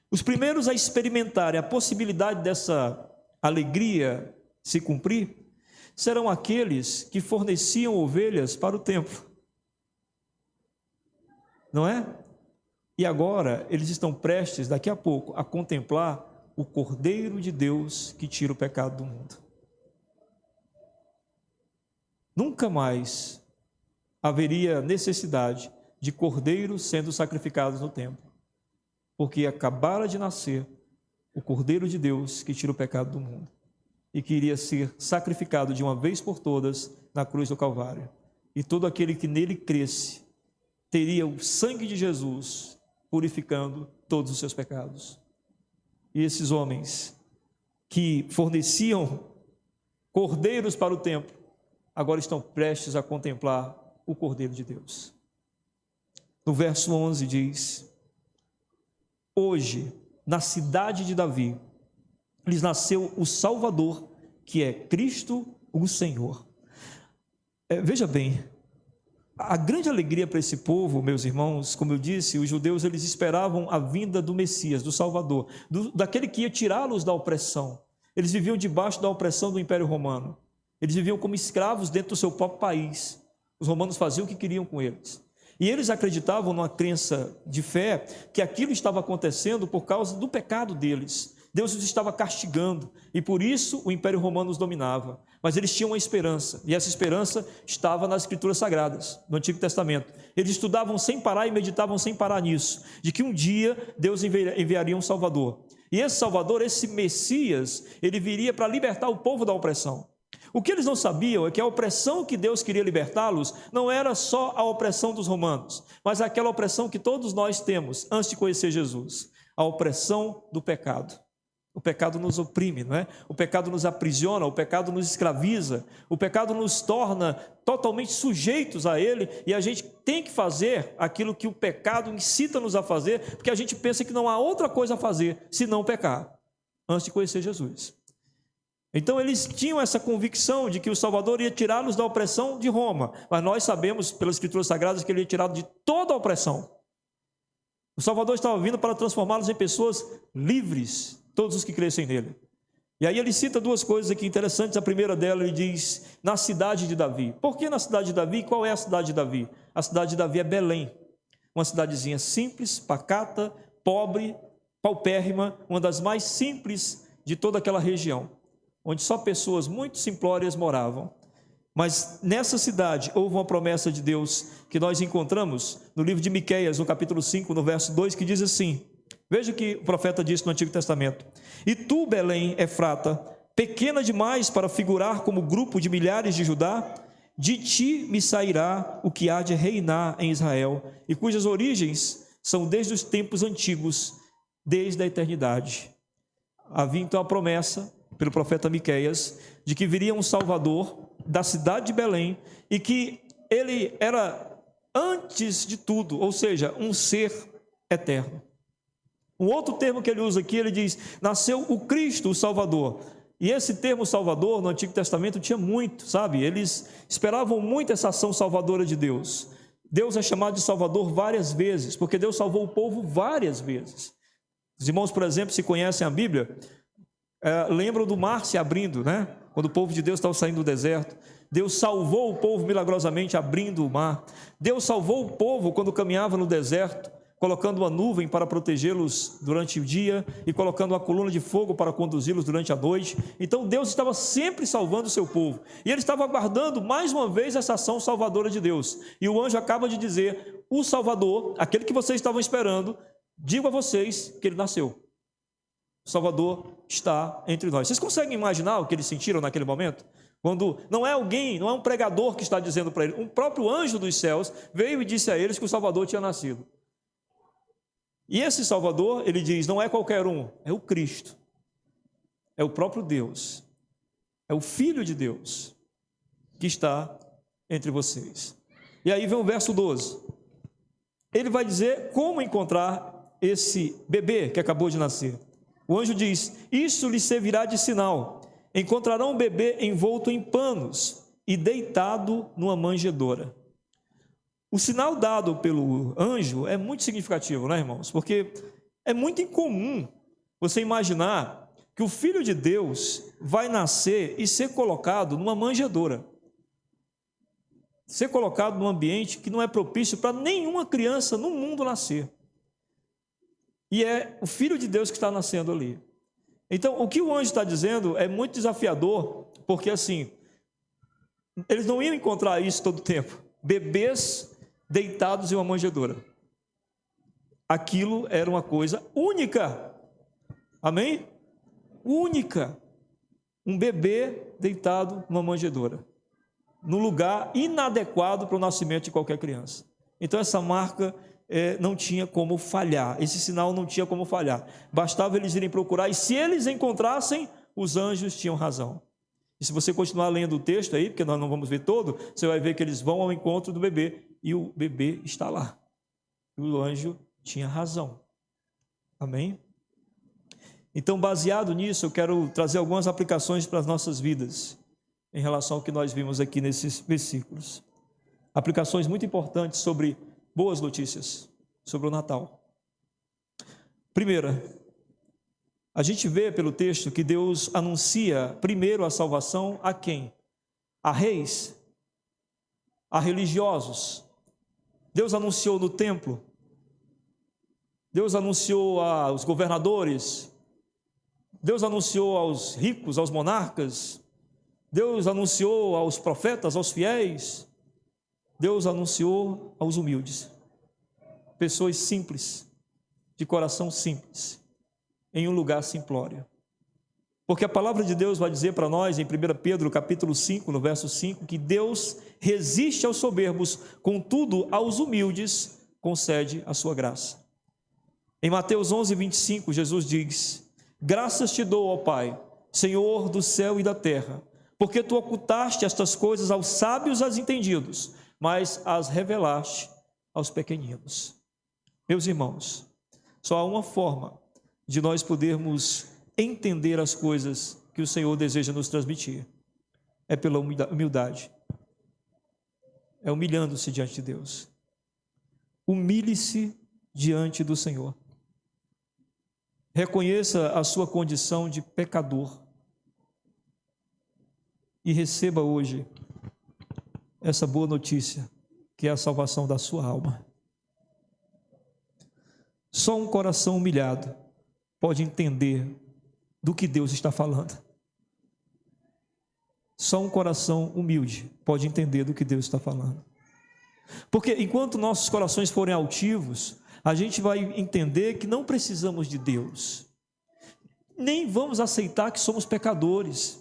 os primeiros a experimentarem a possibilidade dessa alegria se cumprir, serão aqueles que forneciam ovelhas para o templo. Não é? E agora eles estão prestes, daqui a pouco, a contemplar o Cordeiro de Deus que tira o pecado do mundo. Nunca mais haveria necessidade de cordeiros sendo sacrificados no templo, porque acabara de nascer o Cordeiro de Deus que tira o pecado do mundo e que iria ser sacrificado de uma vez por todas na cruz do Calvário. E todo aquele que nele cresce teria o sangue de Jesus purificando todos os seus pecados. E esses homens que forneciam cordeiros para o templo, agora estão prestes a contemplar o Cordeiro de Deus. No verso 11 diz: hoje, na cidade de Davi, lhes nasceu o Salvador, que é Cristo o Senhor. Veja bem, a grande alegria para esse povo, meus irmãos, como eu disse, os judeus eles esperavam a vinda do Messias, do Salvador, daquele que ia tirá-los da opressão. Eles viviam debaixo da opressão do Império Romano. Eles viviam como escravos dentro do seu próprio país. Os romanos faziam o que queriam com eles. E eles acreditavam numa crença de fé que aquilo estava acontecendo por causa do pecado deles. Deus os estava castigando e por isso o Império Romano os dominava. Mas eles tinham uma esperança, e essa esperança estava nas Escrituras Sagradas, no Antigo Testamento. Eles estudavam sem parar e meditavam sem parar nisso, de que um dia Deus enviaria um Salvador. E esse Salvador, esse Messias, ele viria para libertar o povo da opressão. O que eles não sabiam é que a opressão que Deus queria libertá-los não era só a opressão dos romanos, mas aquela opressão que todos nós temos antes de conhecer Jesus, a opressão do pecado. O pecado nos oprime, não é? O pecado nos aprisiona, o pecado nos escraviza, o pecado nos torna totalmente sujeitos a ele, e a gente tem que fazer aquilo que o pecado incita-nos a fazer, porque a gente pensa que não há outra coisa a fazer senão pecar, antes de conhecer Jesus. Então eles tinham essa convicção de que o Salvador ia tirá-los da opressão de Roma, mas nós sabemos pelas Escrituras Sagradas que ele ia tirá-los de toda a opressão. O Salvador estava vindo para transformá-los em pessoas livres, todos os que crescem nele. E aí ele cita duas coisas aqui interessantes. A primeira dela, ele diz, na cidade de Davi. Por que na cidade de Davi? Qual é a cidade de Davi? A cidade de Davi é Belém, uma cidadezinha simples, pacata, pobre, paupérrima, uma das mais simples de toda aquela região, onde só pessoas muito simplórias moravam. Mas nessa cidade houve uma promessa de Deus que nós encontramos no livro de Miqueias, no capítulo 5, no verso 2, que diz assim, veja o que o profeta disse no Antigo Testamento: e tu, Belém, Efrata, pequena demais para figurar como grupo de milhares de Judá, de ti me sairá o que há de reinar em Israel, e cujas origens são desde os tempos antigos, desde a eternidade. Havia então a promessa, pelo profeta Miqueias, de que viria um Salvador da cidade de Belém, e que ele era, antes de tudo, ou seja, um ser eterno. Um outro termo que ele usa aqui, ele diz, nasceu o Cristo, o Salvador. E esse termo Salvador, no Antigo Testamento, tinha muito, sabe? Eles esperavam muito essa ação salvadora de Deus. Deus é chamado de Salvador várias vezes, porque Deus salvou o povo várias vezes. Os irmãos, por exemplo, se conhecem a Bíblia, lembram do mar se abrindo, né? Quando o povo de Deus estava saindo do deserto. Deus salvou o povo milagrosamente abrindo o mar. Deus salvou o povo quando caminhava no deserto, colocando uma nuvem para protegê-los durante o dia e colocando uma coluna de fogo para conduzi-los durante a noite. Então Deus estava sempre salvando o seu povo. E ele estava aguardando mais uma vez essa ação salvadora de Deus. E o anjo acaba de dizer, o Salvador, aquele que vocês estavam esperando, digo a vocês que ele nasceu. O Salvador está entre nós. Vocês conseguem imaginar o que eles sentiram naquele momento? Quando não é alguém, não é um pregador que está dizendo para ele, um próprio anjo dos céus veio e disse a eles que o Salvador tinha nascido. E esse Salvador, ele diz, não é qualquer um, é o Cristo, é o próprio Deus, é o Filho de Deus que está entre vocês. E aí vem o verso 12, ele vai dizer como encontrar esse bebê que acabou de nascer. O anjo diz, isso lhe servirá de sinal, encontrarão um bebê envolto em panos e deitado numa manjedoura. O sinal dado pelo anjo é muito significativo, né, irmãos? Porque é muito incomum você imaginar que o Filho de Deus vai nascer e ser colocado numa manjedoura. Ser colocado num ambiente que não é propício para nenhuma criança no mundo nascer. E é o Filho de Deus que está nascendo ali. Então, o que o anjo está dizendo é muito desafiador, porque assim, eles não iam encontrar isso todo o tempo. Bebês deitados em uma manjedoura. Aquilo era uma coisa única. Amém? Única. Um bebê deitado numa manjedoura, num lugar inadequado para o nascimento de qualquer criança. Então essa marca não tinha como falhar, esse sinal não tinha como falhar. Bastava eles irem procurar, e se eles encontrassem, os anjos tinham razão. E se você continuar lendo o texto aí, porque nós não vamos ver todo, você vai ver que eles vão ao encontro do bebê, e o bebê está lá. E o anjo tinha razão. Amém? Então, baseado nisso, eu quero trazer algumas aplicações para as nossas vidas, em relação ao que nós vimos aqui nesses versículos. Aplicações muito importantes sobre boas notícias, sobre o Natal. Primeira, a gente vê pelo texto que Deus anuncia primeiro a salvação a quem? A reis, a religiosos. Deus anunciou no templo, Deus anunciou aos governadores, Deus anunciou aos ricos, aos monarcas, Deus anunciou aos profetas, aos fiéis, Deus anunciou aos humildes, pessoas simples, de coração simples, em um lugar simplório. Porque a palavra de Deus vai dizer para nós, em 1 Pedro capítulo 5, no verso 5, que Deus resiste aos soberbos, contudo aos humildes concede a sua graça. Em Mateus 11, 25, Jesus diz, Graças te dou, ó Pai, Senhor do céu e da terra, porque tu ocultaste estas coisas aos sábios e aos entendidos, mas as revelaste aos pequeninos. Meus irmãos, só há uma forma de nós podermos entender as coisas que o Senhor deseja nos transmitir. É pela humildade. É humilhando-se diante de Deus. Humilhe-se diante do Senhor. Reconheça a sua condição de pecador. E receba hoje essa boa notícia, que é a salvação da sua alma. Só um coração humilhado pode entender do que Deus está falando. Só um coração humilde pode entender do que Deus está falando. Porque enquanto nossos corações forem altivos, a gente vai entender que não precisamos de Deus. Nem vamos aceitar que somos pecadores.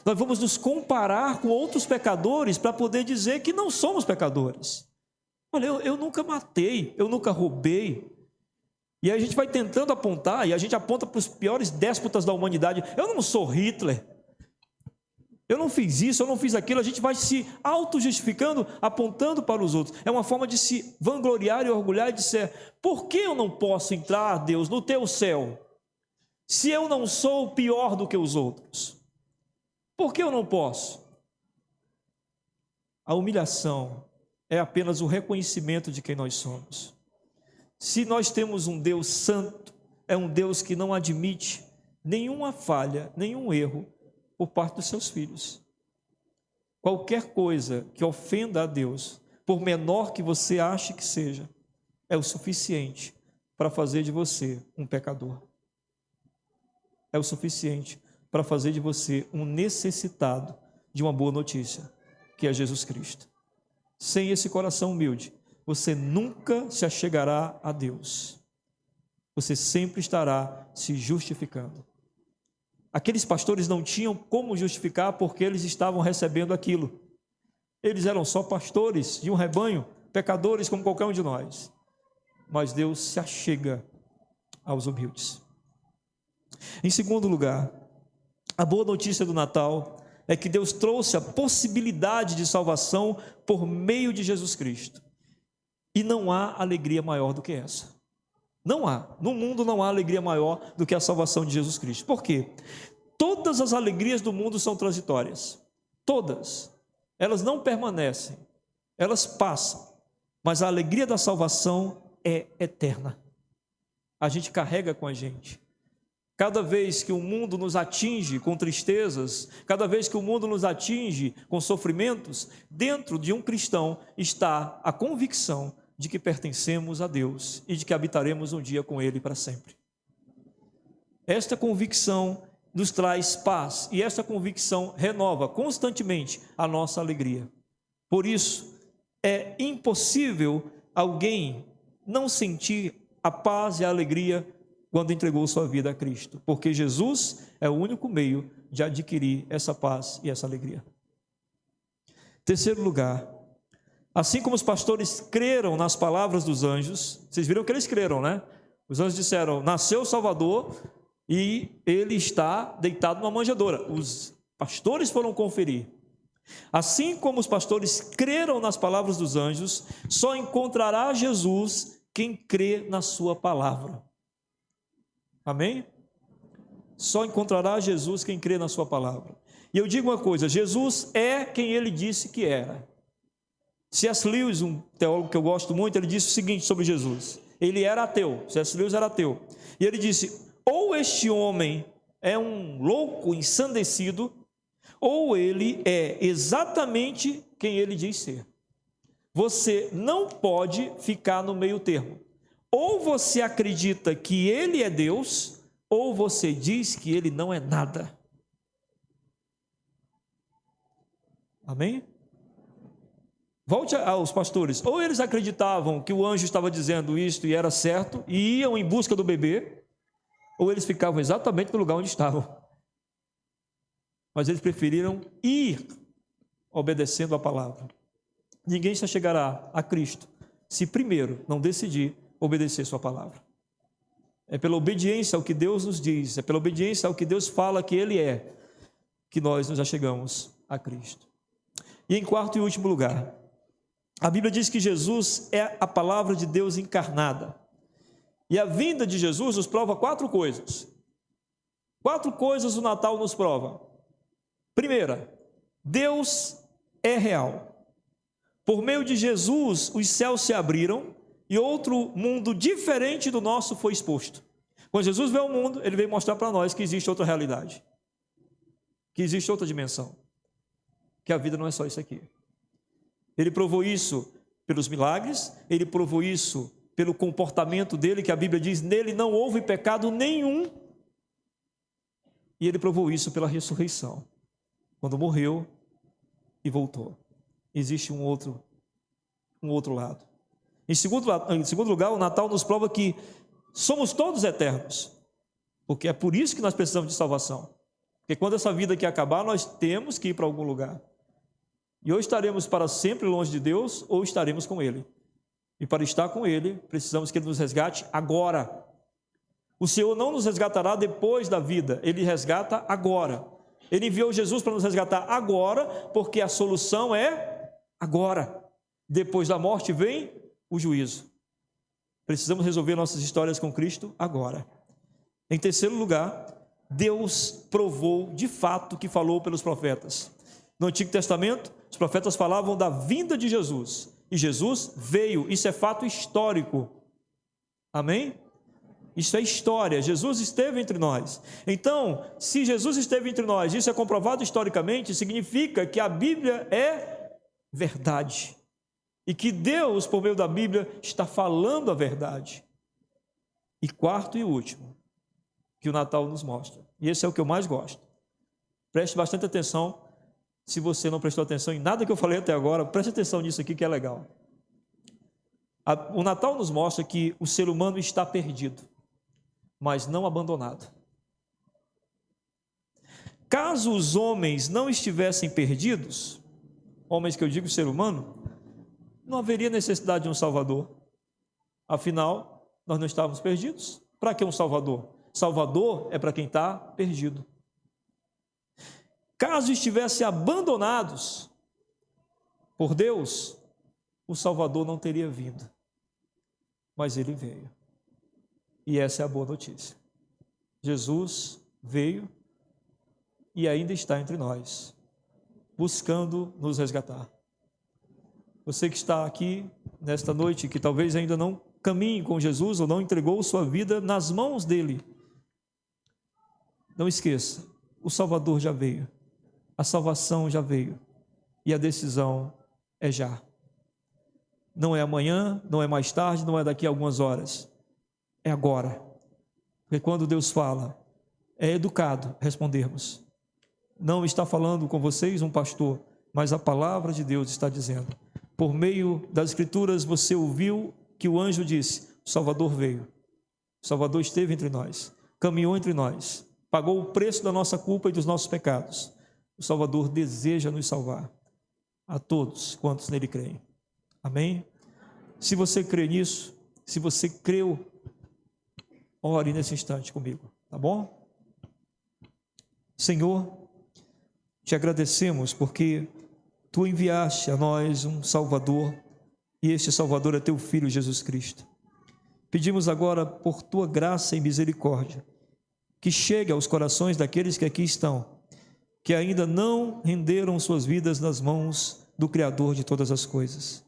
Nós vamos nos comparar com outros pecadores para poder dizer que não somos pecadores. Olha, eu nunca matei, eu nunca roubei. E aí a gente vai tentando apontar, e a gente aponta para os piores déspotas da humanidade. Eu não sou Hitler. Eu não fiz isso, eu não fiz aquilo. A gente vai se auto-justificando, apontando para os outros. É uma forma de se vangloriar e orgulhar e dizer: por que eu não posso entrar, Deus, no teu céu, se eu não sou pior do que os outros? Por que eu não posso? A humilhação é apenas o reconhecimento de quem nós somos. Se nós temos um Deus santo, é um Deus que não admite nenhuma falha, nenhum erro por parte dos seus filhos. Qualquer coisa que ofenda a Deus, por menor que você ache que seja, é o suficiente para fazer de você um pecador. É o suficiente para fazer de você um necessitado de uma boa notícia, que é Jesus Cristo. Sem esse coração humilde, você nunca se achegará a Deus. Você sempre estará se justificando. Aqueles pastores não tinham como justificar porque eles estavam recebendo aquilo. Eles eram só pastores de um rebanho, pecadores como qualquer um de nós. Mas Deus se achega aos humildes. Em segundo lugar, a boa notícia do Natal é que Deus trouxe a possibilidade de salvação por meio de Jesus Cristo. E não há alegria maior do que essa. Não há. No mundo não há alegria maior do que a salvação de Jesus Cristo. Por quê? Todas as alegrias do mundo são transitórias. Todas. Elas não permanecem. Elas passam. Mas a alegria da salvação é eterna. A gente carrega com a gente. Cada vez que o mundo nos atinge com tristezas, cada vez que o mundo nos atinge com sofrimentos, dentro de um cristão está a convicção de que pertencemos a Deus e de que habitaremos um dia com Ele para sempre. Esta convicção nos traz paz e esta convicção renova constantemente a nossa alegria. Por isso, é impossível alguém não sentir a paz e a alegria quando entregou sua vida a Cristo, porque Jesus é o único meio de adquirir essa paz e essa alegria. Terceiro lugar, assim como os pastores creram nas palavras dos anjos, vocês viram que eles creram, né? Os anjos disseram: nasceu o Salvador e ele está deitado numa manjedoura. Os pastores foram conferir. Assim como os pastores creram nas palavras dos anjos, só encontrará Jesus quem crê na sua palavra. Amém? Só encontrará Jesus quem crê na sua palavra. E eu digo uma coisa: Jesus é quem ele disse que era. C.S. Lewis, um teólogo que eu gosto muito, ele disse o seguinte sobre Jesus: ele era ateu. C.S. Lewis era ateu. E ele disse: ou este homem é um louco ensandecido, ou ele é exatamente quem ele diz ser. Você não pode ficar no meio termo. Ou você acredita que ele é Deus, ou você diz que ele não é nada. Amém? Volte aos pastores. Ou eles acreditavam que o anjo estava dizendo isto e era certo, e iam em busca do bebê, ou eles ficavam exatamente no lugar onde estavam. Mas eles preferiram ir obedecendo a palavra. Ninguém se chegará a Cristo se primeiro não decidir obedecer sua palavra. É pela obediência ao que Deus nos diz, é pela obediência ao que Deus fala que Ele é, que nós nos achegamos a Cristo. E em quarto e último lugar, a Bíblia diz que Jesus é a palavra de Deus encarnada. E a vinda de Jesus nos prova 4 coisas. 4 coisas o Natal nos prova. Primeira, Deus é real. Por meio de Jesus, os céus se abriram e outro mundo diferente do nosso foi exposto. Quando Jesus veio ao mundo, Ele veio mostrar para nós que existe outra realidade, que existe outra dimensão, que a vida não é só isso aqui. Ele provou isso pelos milagres, Ele provou isso pelo comportamento dele, que a Bíblia diz, nele não houve pecado nenhum. E Ele provou isso pela ressurreição, quando morreu e voltou. Existe um outro lado. Em segundo lugar, o Natal nos prova que somos todos eternos, porque é por isso que nós precisamos de salvação. Porque quando essa vida aqui acabar, nós temos que ir para algum lugar. E ou estaremos para sempre longe de Deus, ou estaremos com Ele. E para estar com Ele, precisamos que Ele nos resgate agora. O Senhor não nos resgatará depois da vida, Ele resgata agora. Ele enviou Jesus para nos resgatar agora, porque a solução é agora. Depois da morte vem o juízo. Precisamos resolver nossas histórias com Cristo agora. Em terceiro lugar, Deus provou de fato que falou pelos profetas. No Antigo Testamento, os profetas falavam da vinda de Jesus. E Jesus veio, isso é fato histórico. Amém? Isso é história, Jesus esteve entre nós. Então, se Jesus esteve entre nós, isso é comprovado historicamente, significa que a Bíblia é verdade. E que Deus, por meio da Bíblia, está falando a verdade. E quarto e último, que o Natal nos mostra. E esse é o que eu mais gosto. Preste bastante atenção. Se você não prestou atenção em nada que eu falei até agora, preste atenção nisso aqui que é legal. O Natal nos mostra que o ser humano está perdido, mas não abandonado. Caso os homens não estivessem perdidos, homens que eu digo ser humano, não haveria necessidade de um Salvador. Afinal, nós não estávamos perdidos. Para que um Salvador? Salvador é para quem está perdido. Caso estivessem abandonados por Deus, o Salvador não teria vindo. Mas Ele veio. E essa é a boa notícia. Jesus veio e ainda está entre nós, buscando nos resgatar. Você que está aqui nesta noite, que talvez ainda não caminhe com Jesus ou não entregou sua vida nas mãos dele, não esqueça, o Salvador já veio, a salvação já veio e a decisão é já. Não é amanhã, não é mais tarde, não é daqui a algumas horas, é agora. Porque quando Deus fala, é educado respondermos. Não está falando com vocês um pastor, mas a palavra de Deus está dizendo. Por meio das Escrituras você ouviu que o anjo disse, o Salvador veio, o Salvador esteve entre nós, caminhou entre nós, pagou o preço da nossa culpa e dos nossos pecados. O Salvador deseja nos salvar, a todos quantos nele creem. Amém? Se você crê nisso, se você creu, ore nesse instante comigo, tá bom? Senhor, te agradecemos porque Tu enviaste a nós um Salvador, e este Salvador é Teu Filho Jesus Cristo. Pedimos agora por Tua graça e misericórdia, que chegue aos corações daqueles que aqui estão, que ainda não renderam suas vidas nas mãos do Criador de todas as coisas.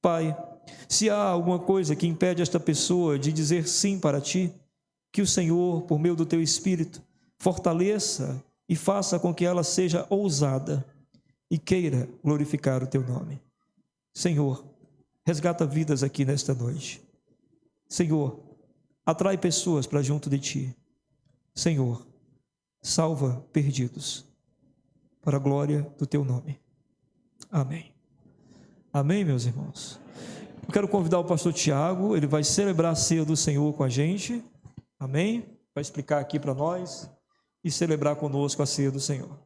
Pai, se há alguma coisa que impede esta pessoa de dizer sim para Ti, que o Senhor, por meio do Teu Espírito, fortaleça e faça com que ela seja ousada e queira glorificar o Teu nome. Senhor, resgata vidas aqui nesta noite. Senhor, atrai pessoas para junto de Ti. Senhor, salva perdidos, para a glória do Teu nome. Amém. Amém, meus irmãos. Eu quero convidar o pastor Tiago, ele vai celebrar a ceia do Senhor com a gente. Amém? Vai explicar aqui para nós e celebrar conosco a ceia do Senhor.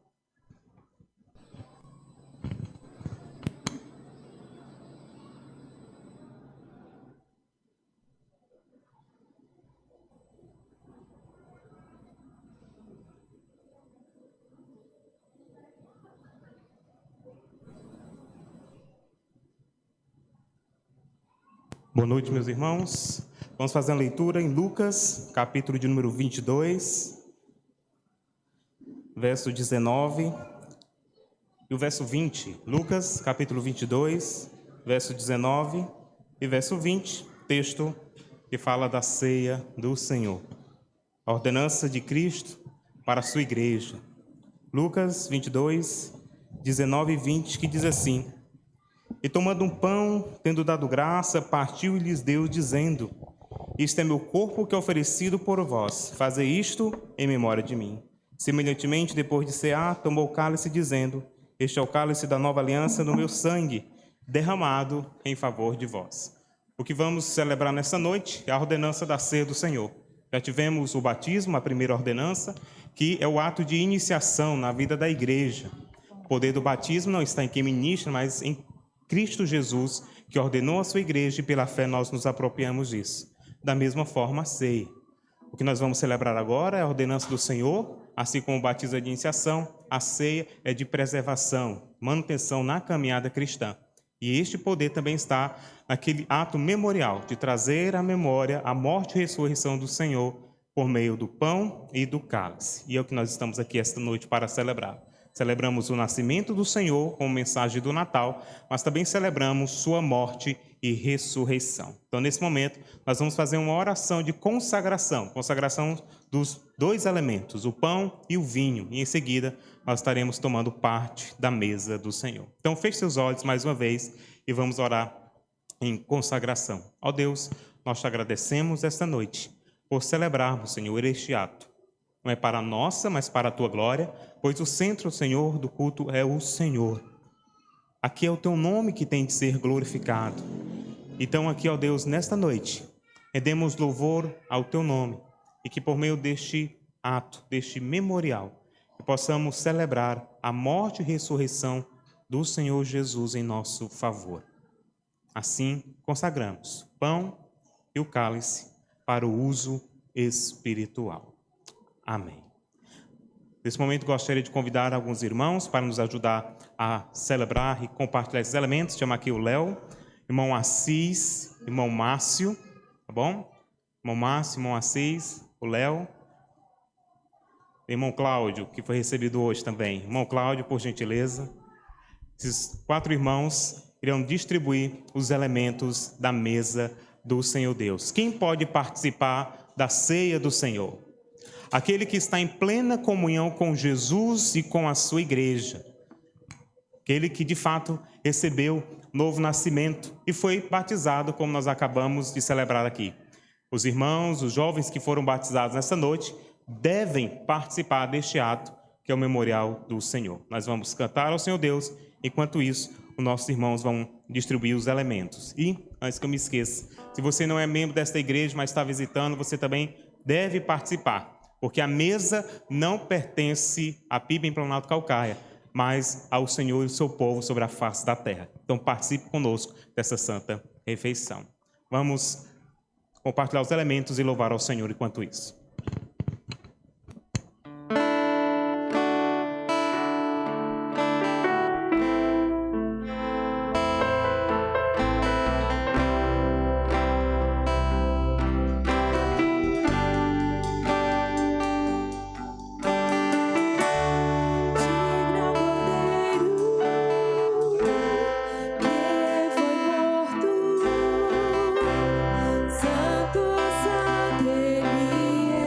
Boa noite, meus irmãos. Vamos fazer a leitura em Lucas, capítulo de número 22, verso 19 e o verso 20. Lucas, capítulo 22, verso 19 e verso 20, texto que fala da ceia do Senhor. A ordenança de Cristo para a sua igreja. Lucas 22, 19 e 20, que diz assim: E tomando um pão, tendo dado graça, partiu e lhes deu, dizendo: Isto é meu corpo que é oferecido por vós. Fazei isto em memória de mim. Semelhantemente, depois de cear, tomou o cálice, dizendo: Este é o cálice da nova aliança no meu sangue, derramado em favor de vós. O que vamos celebrar nessa noite é a ordenança da ceia do Senhor. Já tivemos o batismo, a primeira ordenança, que é o ato de iniciação na vida da igreja. O poder do batismo não está em quem ministra, mas em Cristo Jesus, que ordenou a sua igreja, e pela fé nós nos apropriamos disso. Da mesma forma, a ceia. O que nós vamos celebrar agora é a ordenança do Senhor, assim como o batismo é de iniciação, a ceia é de preservação, manutenção na caminhada cristã. E este poder também está naquele ato memorial, de trazer à memória a morte e ressurreição do Senhor por meio do pão e do cálice. E é o que nós estamos aqui esta noite para celebrar. Celebramos o nascimento do Senhor como mensagem do Natal, mas também celebramos sua morte e ressurreição. Então, nesse momento, nós vamos fazer uma oração de consagração dos dois elementos, o pão e o vinho. E em seguida, nós estaremos tomando parte da mesa do Senhor. Então, feche seus olhos mais uma vez e vamos orar em consagração. Ó Deus, nós te agradecemos esta noite por celebrarmos, Senhor, este ato. Não é para a nossa, mas para a tua glória, pois o centro, Senhor, do culto é o Senhor. Aqui é o teu nome que tem de ser glorificado. Então aqui, ó Deus, nesta noite, rendemos louvor ao teu nome e que por meio deste ato, deste memorial, que possamos celebrar a morte e ressurreição do Senhor Jesus em nosso favor. Assim, consagramos o pão e o cálice para o uso espiritual. Amém. Nesse momento, gostaria de convidar alguns irmãos para nos ajudar a celebrar e compartilhar esses elementos. Chama aqui o Léo, irmão Assis, irmão Márcio, tá bom? Irmão Márcio, irmão Assis, o Léo. Irmão Cláudio, que foi recebido hoje também. Irmão Cláudio, por gentileza. Esses 4 irmãos irão distribuir os elementos da mesa do Senhor Deus. Quem pode participar da ceia do Senhor? Aquele que está em plena comunhão com Jesus e com a sua igreja. Aquele que, de fato, recebeu novo nascimento e foi batizado, como nós acabamos de celebrar aqui. Os irmãos, os jovens que foram batizados nesta noite, devem participar deste ato, que é o memorial do Senhor. Nós vamos cantar ao Senhor Deus, enquanto isso, os nossos irmãos vão distribuir os elementos. E, antes que eu me esqueça, se você não é membro desta igreja, mas está visitando, você também deve participar. Porque a mesa não pertence à PIB em Planalto Calcaia, mas ao Senhor e ao seu povo sobre a face da terra. Então participe conosco dessa santa refeição. Vamos compartilhar os elementos e louvar ao Senhor enquanto isso. Santo, Santo, Ele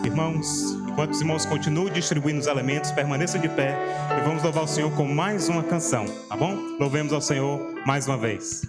Irmãos, enquanto os irmãos continuam distribuindo os elementos, permaneçam de pé e vamos louvar o Senhor com mais uma canção, tá bom? Louvemos ao Senhor mais uma vez.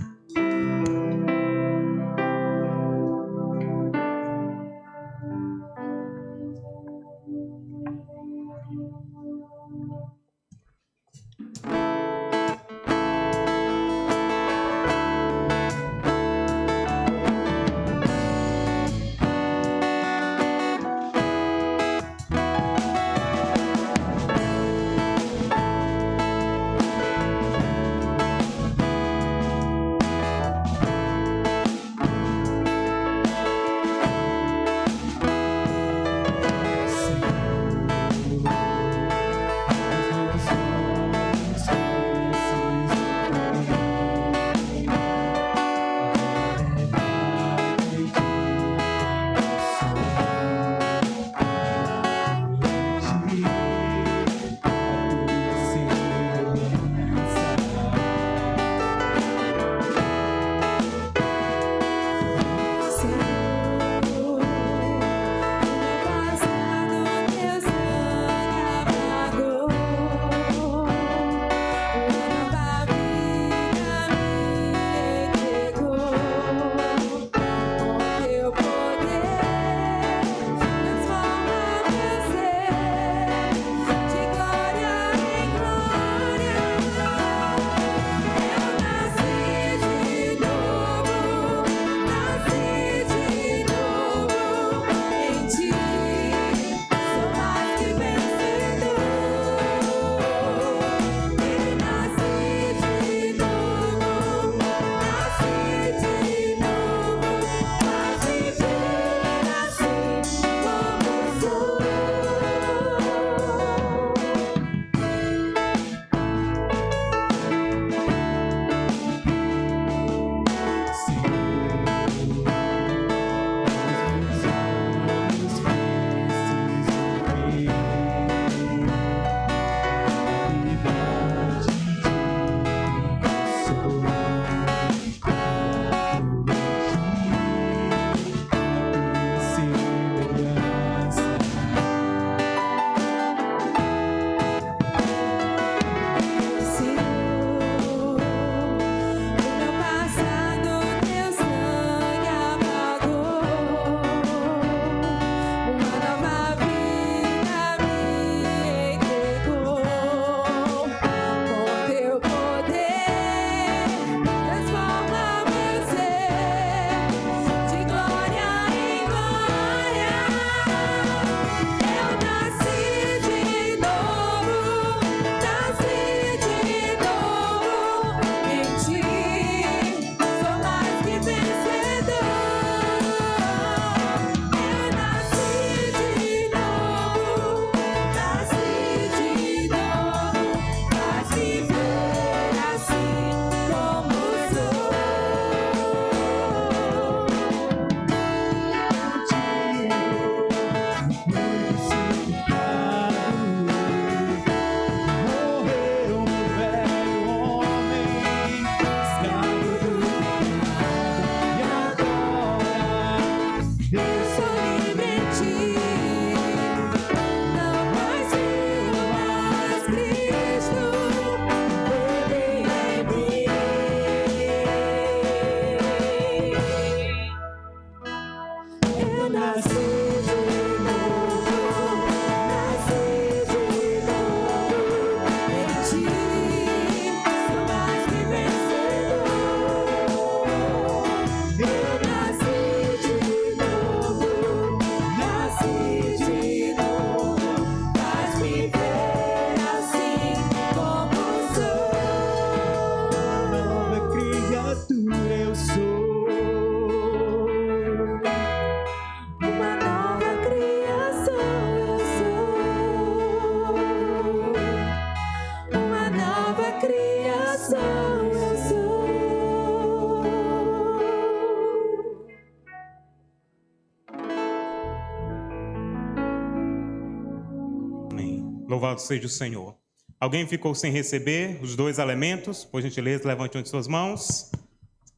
Louvado seja o Senhor. Alguém ficou sem receber os dois elementos? Por gentileza, levante uma de suas mãos.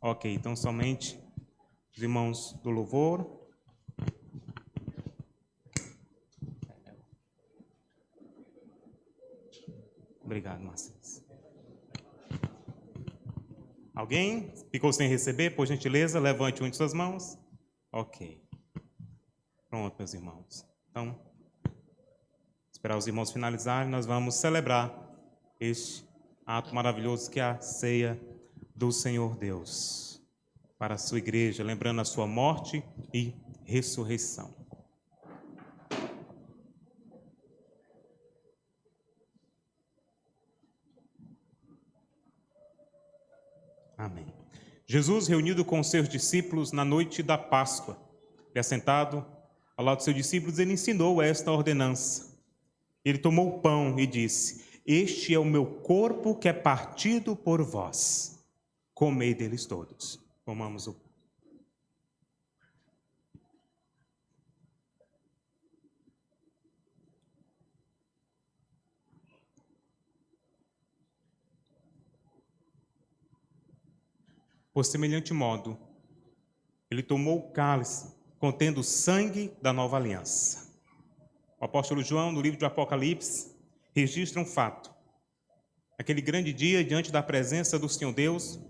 Ok, então somente os irmãos do louvor. Obrigado, Marcelo. Alguém ficou sem receber? Por gentileza, levante uma de suas mãos. Ok. Pronto, meus irmãos. Então, esperar os irmãos finalizarem, nós vamos celebrar este ato maravilhoso que é a ceia do Senhor Deus para a sua igreja, lembrando a sua morte e ressurreição. Amém. Jesus, reunido com os seus discípulos na noite da Páscoa, e assentado ao lado dos seus discípulos, ele ensinou esta ordenança. Ele tomou o pão e disse: este é o meu corpo que é partido por vós. Comei deles todos. Comamos o pão. Por semelhante modo, ele tomou o cálice contendo o sangue da nova aliança. O apóstolo João, no livro de Apocalipse, registra um fato. Aquele grande dia, diante da presença do Senhor Deus,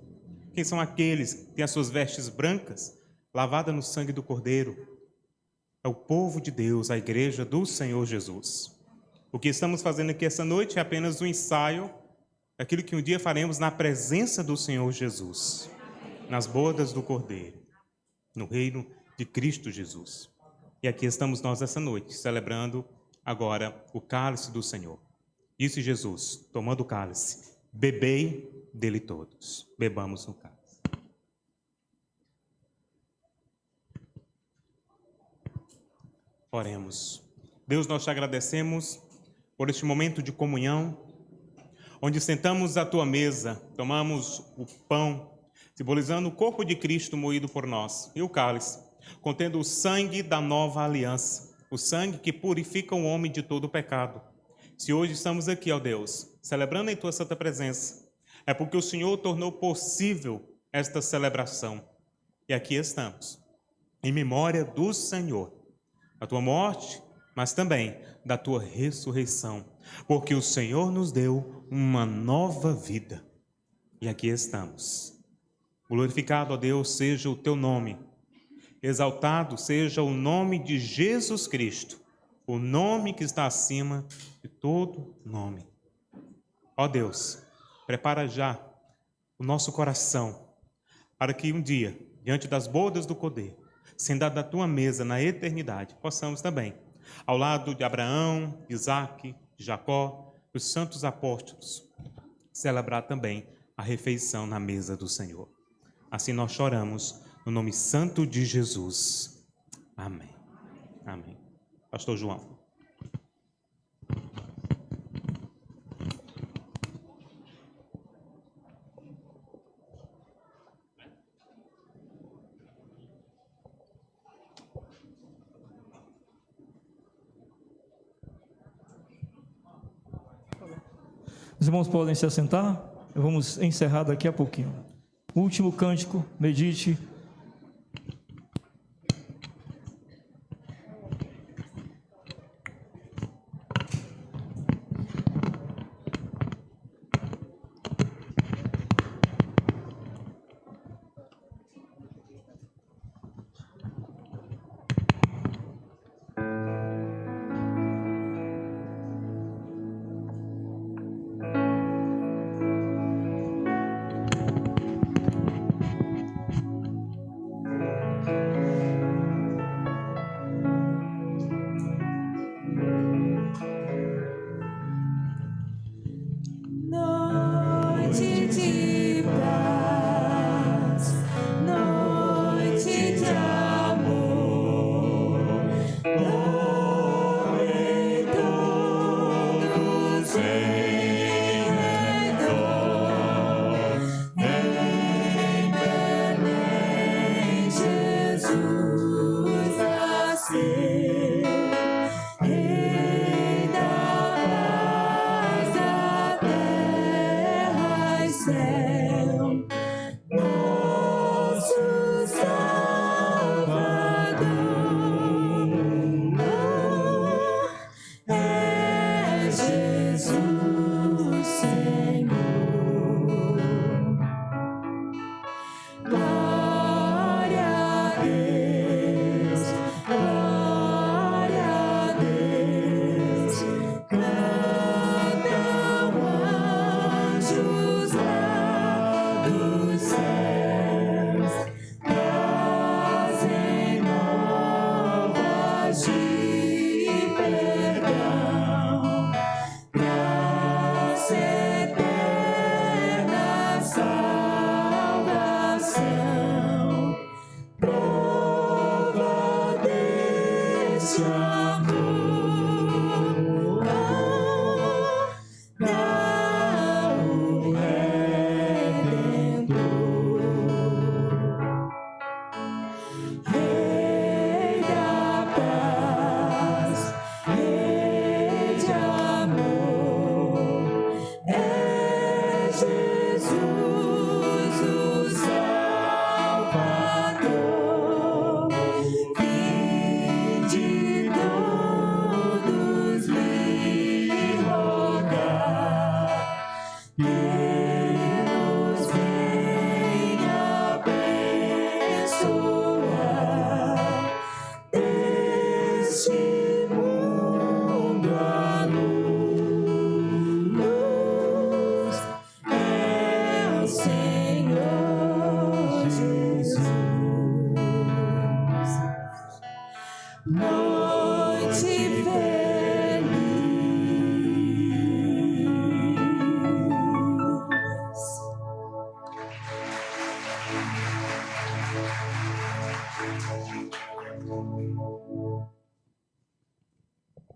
quem são aqueles que têm as suas vestes brancas, lavadas no sangue do Cordeiro? É o povo de Deus, a igreja do Senhor Jesus. O que estamos fazendo aqui essa noite é apenas um ensaio daquilo que um dia faremos na presença do Senhor Jesus, nas bodas do Cordeiro, no reino de Cristo Jesus. E aqui estamos nós essa noite, celebrando agora o cálice do Senhor. Disse Jesus, tomando o cálice: bebei dele todos. Bebamos no cálice. Oremos. Deus, nós te agradecemos por este momento de comunhão, onde sentamos à tua mesa, tomamos o pão, simbolizando o corpo de Cristo moído por nós, e o cálice, contendo o sangue da nova aliança, o sangue que purifica o homem de todo o pecado. Se hoje estamos aqui, ó Deus, celebrando em tua santa presença, é porque o Senhor tornou possível esta celebração. E aqui estamos, em memória do Senhor, da tua morte, mas também da tua ressurreição, porque o Senhor nos deu uma nova vida. E aqui estamos. Glorificado, ó Deus, seja o teu nome. Exaltado seja o nome de Jesus Cristo, o nome que está acima de todo nome. Ó Deus, prepara já o nosso coração para que um dia, diante das bodas do Cordeiro, sentado da tua mesa na eternidade, possamos também, ao lado de Abraão, Isaque, Jacó, os santos apóstolos, celebrar também a refeição na mesa do Senhor. Assim nós choramos no nome santo de Jesus. Amém. Amém. Pastor João. Os irmãos podem se assentar? Vamos encerrar daqui a pouquinho. Último cântico, medite.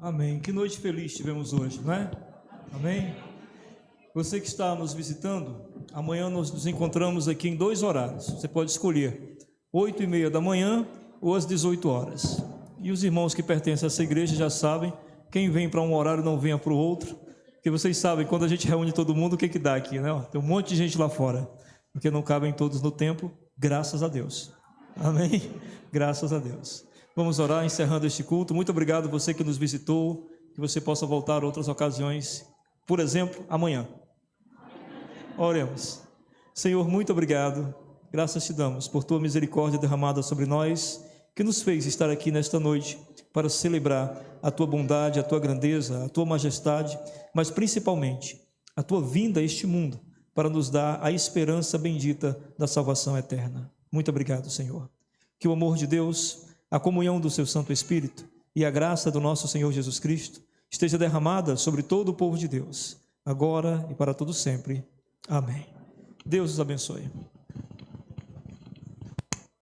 Amém. Que noite feliz tivemos hoje, não é? Amém. Você que está nos visitando, amanhã nós nos encontramos aqui em 2 horários. Você pode escolher 8h30 da manhã ou às 18 horas. E os irmãos que pertencem a essa igreja já sabem, quem vem para um horário não venha para o outro, porque vocês sabem, quando a gente reúne todo mundo, o que dá aqui, né? Tem um monte de gente lá fora, porque não cabem todos no templo, graças a Deus. Amém? Graças a Deus. Vamos orar, encerrando este culto. Muito obrigado a você que nos visitou, que você possa voltar a outras ocasiões, por exemplo, amanhã. Oremos. Senhor, muito obrigado. Graças te damos por tua misericórdia derramada sobre nós, que nos fez estar aqui nesta noite para celebrar a tua bondade, a tua grandeza, a tua majestade, mas principalmente a tua vinda a este mundo para nos dar a esperança bendita da salvação eterna. Muito obrigado, Senhor. Que o amor de Deus, a comunhão do seu Santo Espírito e a graça do nosso Senhor Jesus Cristo esteja derramada sobre todo o povo de Deus, agora e para todo sempre. Amém. Deus os abençoe.